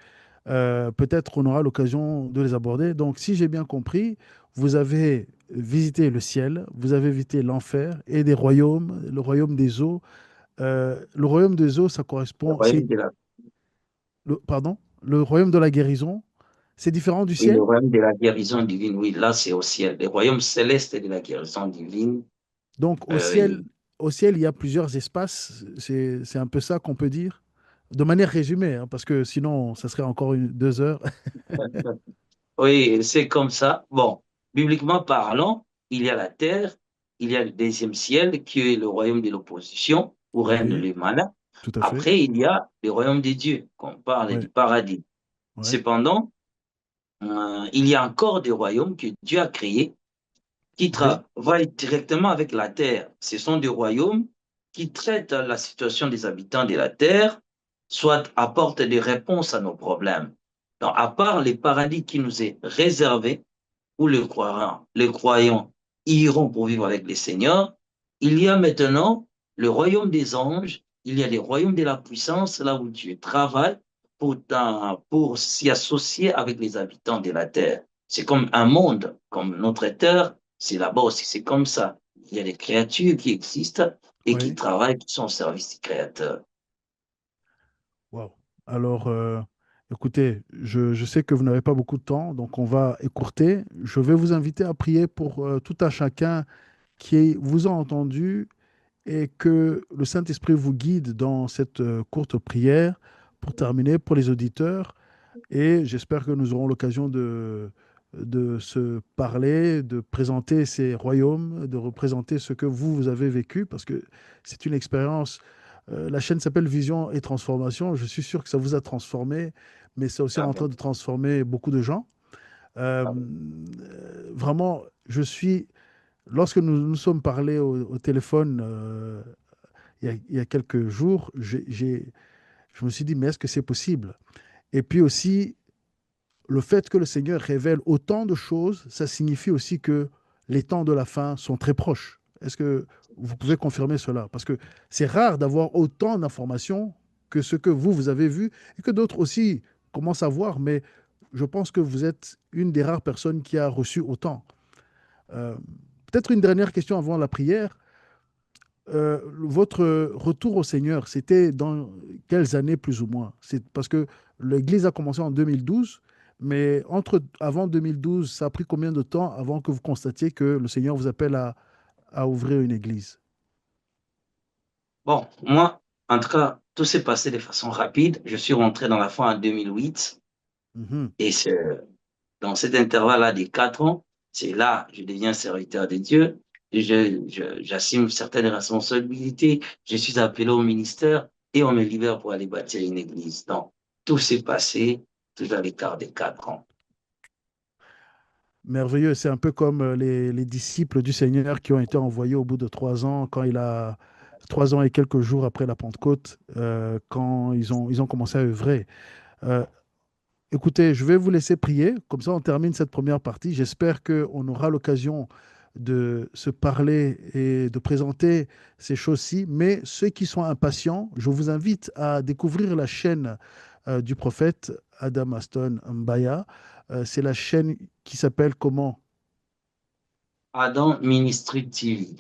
Peut-être on aura l'occasion de les aborder. Donc, si j'ai bien compris, vous avez visité le ciel, vous avez visité l'enfer et des royaumes, le royaume des eaux. Le royaume des eaux, ça Le correspond, royaume de la, pardon, le royaume de la guérison, c'est différent du oui, le ciel? royaume de la guérison divine, oui, là, c'est au ciel. Le royaume céleste de la guérison divine, Donc oui. au ciel, il y a plusieurs espaces. C'est un peu ça qu'on peut dire, de manière résumée, hein, parce que sinon, ça serait encore 2 heures. Oui, c'est comme ça. Bon, bibliquement parlant, il y a la terre, il y a le deuxième ciel qui est le royaume de l'opposition, où règne Oui, le malin. tout à fait. Après, il y a le royaume des dieux, qu'on parle Oui, du paradis. oui, Cependant, il y a encore des royaumes que Dieu a créés qui oui, travaillent directement avec la terre. Ce sont des royaumes qui traitent la situation des habitants de la terre, soit apportent des réponses à nos problèmes. Donc, à part les paradis qui nous est réservé, où les croyants iront pour vivre avec les seigneurs, il y a maintenant le royaume des anges, il y a les royaumes de la puissance, là où Dieu travaille pour s'y associer avec les habitants de la terre. C'est comme un monde, comme notre terre, c'est là-bas aussi, c'est comme ça. Il y a des créatures qui existent et qui oui. travaillent, qui sont au service du Créateur. Wow. Alors, écoutez, je sais que vous n'avez pas beaucoup de temps, donc on va écourter. Je vais vous inviter à prier pour tout un chacun qui vous a entendu et que le Saint-Esprit vous guide dans cette courte prière pour terminer pour les auditeurs. Et j'espère que nous aurons l'occasion de se parler, de présenter ces royaumes, de représenter ce que vous avez vécu, parce que c'est une expérience. La chaîne s'appelle Vision et Transformation. Je suis sûr que ça vous a transformé, mais c'est aussi en train Amen. de transformer beaucoup de gens. Vraiment, lorsque nous nous sommes parlé au téléphone il y a quelques jours, je me suis dit, mais est-ce que c'est possible? Et puis aussi, le fait que le Seigneur révèle autant de choses, ça signifie aussi que les temps de la fin sont très proches. Est-ce que vous pouvez confirmer cela? Parce que c'est rare d'avoir autant d'informations que ce que vous avez vu et que d'autres aussi commencent à voir, mais je pense que vous êtes une des rares personnes qui a reçu autant. Euh, Peut-être une dernière question avant la prière. Votre retour au Seigneur, c'était dans quelles années plus ou moins? C'est parce que l'Église a commencé en 2012, mais avant 2012, ça a pris combien de temps avant que vous constatiez que le Seigneur vous appelle à ouvrir une église? Bon, moi, en tout cas, tout s'est passé de façon rapide. Je suis rentré dans la foi en 2008 Mhm. et c'est dans cet intervalle-là des 4 ans, c'est là que je deviens serviteur de Dieu. Et j'assume certaines responsabilités. Je suis appelé au ministère et on me libère pour aller bâtir une église. Donc, tout s'est passé tout à l'écart des 4 ans. Merveilleux. C'est un peu comme les disciples du Seigneur qui ont été envoyés au bout de 3 ans, quand il a 3 ans et quelques jours après la Pentecôte, quand ils ont commencé à œuvrer. Euh, Écoutez, je vais vous laisser prier, comme ça on termine cette première partie. J'espère qu'on aura l'occasion de se parler et de présenter ces choses-ci. Mais ceux qui sont impatients, je vous invite à découvrir la chaîne du prophète Adam Aston Mbaya. C'est la chaîne qui s'appelle comment? Adam Ministry TV.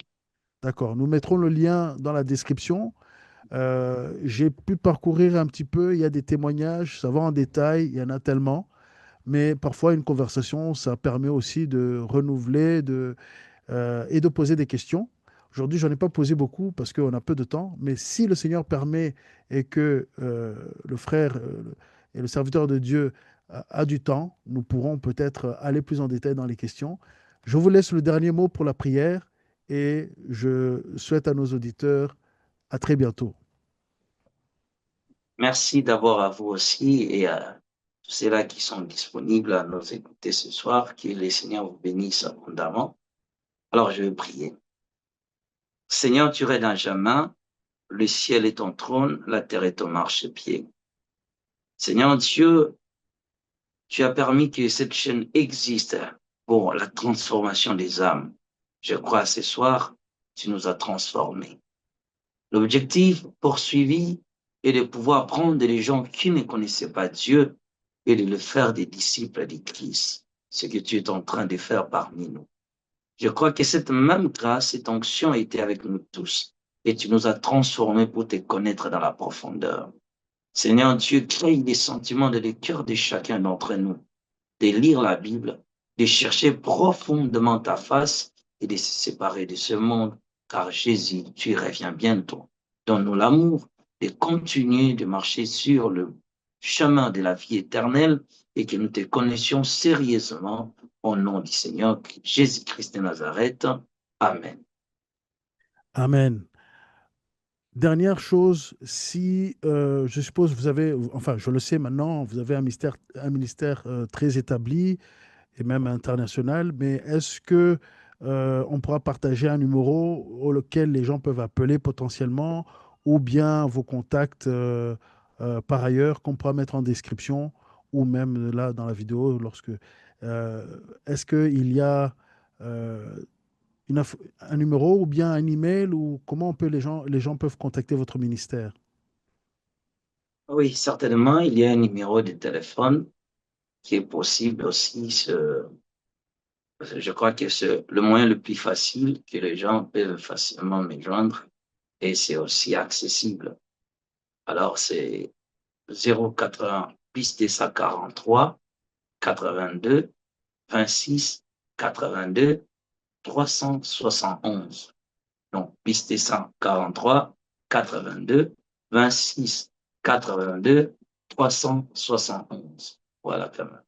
D'accord, nous mettrons le lien dans la description. J'ai pu parcourir un petit peu, il y a des témoignages, ça va en détail, il y en a tellement. Mais parfois, une conversation, ça permet aussi de renouveler et de poser des questions. Aujourd'hui, j'en ai pas posé beaucoup parce qu'on a peu de temps, mais si le Seigneur permet et que le frère et le serviteur de Dieu a du temps, nous pourrons peut-être aller plus en détail dans les questions. Je vous laisse le dernier mot pour la prière et je souhaite à nos auditeurs à très bientôt. Merci d'abord à vous aussi et à tous ceux-là qui sont disponibles à nous écouter ce soir. Que le Seigneur vous bénisse abondamment. Alors, je vais prier. Seigneur, tu es dans jamais. Le ciel est ton trône, la terre est ton marchepied. Seigneur Dieu, tu as permis que cette chaîne existe pour la transformation des âmes. Je crois ce soir, tu nous as transformés. L'objectif poursuivi est de pouvoir prendre les gens qui ne connaissaient pas Dieu et de le faire des disciples de Christ, ce que tu es en train de faire parmi nous. Je crois que cette même grâce, cette onction était avec nous tous et tu nous as transformés pour te connaître dans la profondeur. Seigneur Dieu, crée des sentiments dans le cœur de chacun d'entre nous, de lire la Bible, de chercher profondément ta face et de se séparer de ce monde, car Jésus, tu reviens bientôt. Donne-nous l'amour de continuer de marcher sur le chemin de la vie éternelle et que nous te connaissions sérieusement au nom du Seigneur Jésus-Christ de Nazareth. Amen. Amen. Dernière chose, si je suppose vous avez, enfin je le sais maintenant, vous avez un ministère très établi et même international, mais est-ce que on pourra partager un numéro auquel les gens peuvent appeler potentiellement, ou bien vos contacts par ailleurs qu'on pourra mettre en description, ou même là dans la vidéo lorsque est-ce qu'il y a euh, un numéro ou bien un email, ou comment les gens peuvent contacter votre ministère? Oui, certainement, il y a un numéro de téléphone qui est possible aussi. Je crois que c'est le moyen le plus facile que les gens peuvent facilement me joindre et c'est aussi accessible. Alors, c'est 080 piste 43 82 26 82 371. Donc, piste 143 82 26 82 371. Voilà, quand même.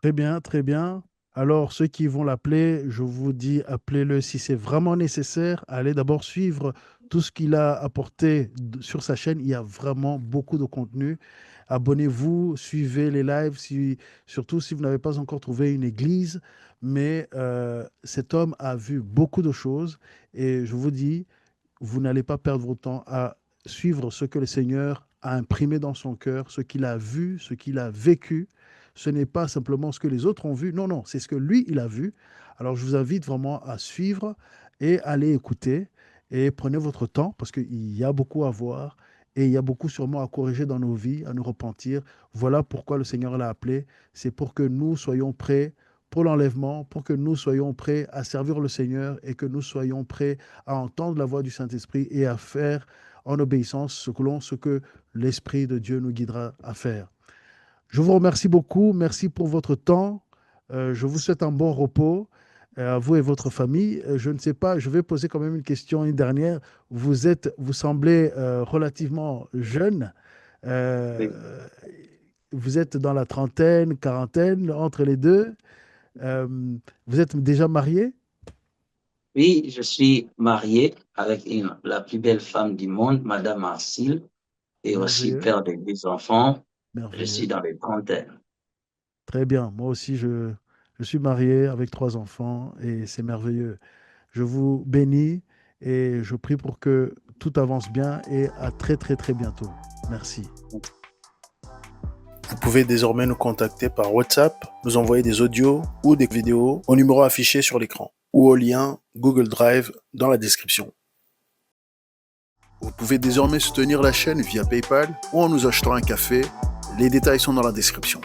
Très bien, très bien. Alors, ceux qui vont l'appeler, je vous dis, appelez-le si c'est vraiment nécessaire. Allez d'abord suivre tout ce qu'il a apporté sur sa chaîne. Il y a vraiment beaucoup de contenu. Abonnez-vous, suivez les lives, surtout si vous n'avez pas encore trouvé une église. Mais cet homme a vu beaucoup de choses et je vous dis, vous n'allez pas perdre votre temps à suivre ce que le Seigneur a imprimé dans son cœur, ce qu'il a vu, ce qu'il a vécu. Ce n'est pas simplement ce que les autres ont vu. Non, non, c'est ce que lui, il a vu. Alors, je vous invite vraiment à suivre et allez écouter et prenez votre temps parce qu'il y a beaucoup à voir et il y a beaucoup sûrement à corriger dans nos vies, à nous repentir. Voilà pourquoi le Seigneur l'a appelé. C'est pour que nous soyons prêts pour l'enlèvement, pour que nous soyons prêts à servir le Seigneur et que nous soyons prêts à entendre la voix du Saint-Esprit et à faire en obéissance ce que l'Esprit de Dieu nous guidera à faire. Je vous remercie beaucoup. Merci pour votre temps. Je vous souhaite un bon repos à vous et votre famille. Je ne sais pas, je vais poser quand même une question, une dernière. Vous semblez relativement jeune. Oui, Euh, Vous êtes dans la trentaine, quarantaine, entre les deux. Euh, vous êtes déjà marié? oui, je suis marié avec la plus belle femme du monde, Madame Arcile, et aussi Merveilleux, père de deux enfants. Je suis merveilleux. dans les trentaines. Très bien. Moi aussi, je suis marié avec 3 enfants et c'est merveilleux. Je vous bénis et je prie pour que tout avance bien et à très très très bientôt. Merci. Vous pouvez désormais nous contacter par WhatsApp, nous envoyer des audios ou des vidéos au numéro affiché sur l'écran ou au lien Google Drive dans la description. Vous pouvez désormais soutenir la chaîne via PayPal ou en nous achetant un café. Les détails sont dans la description.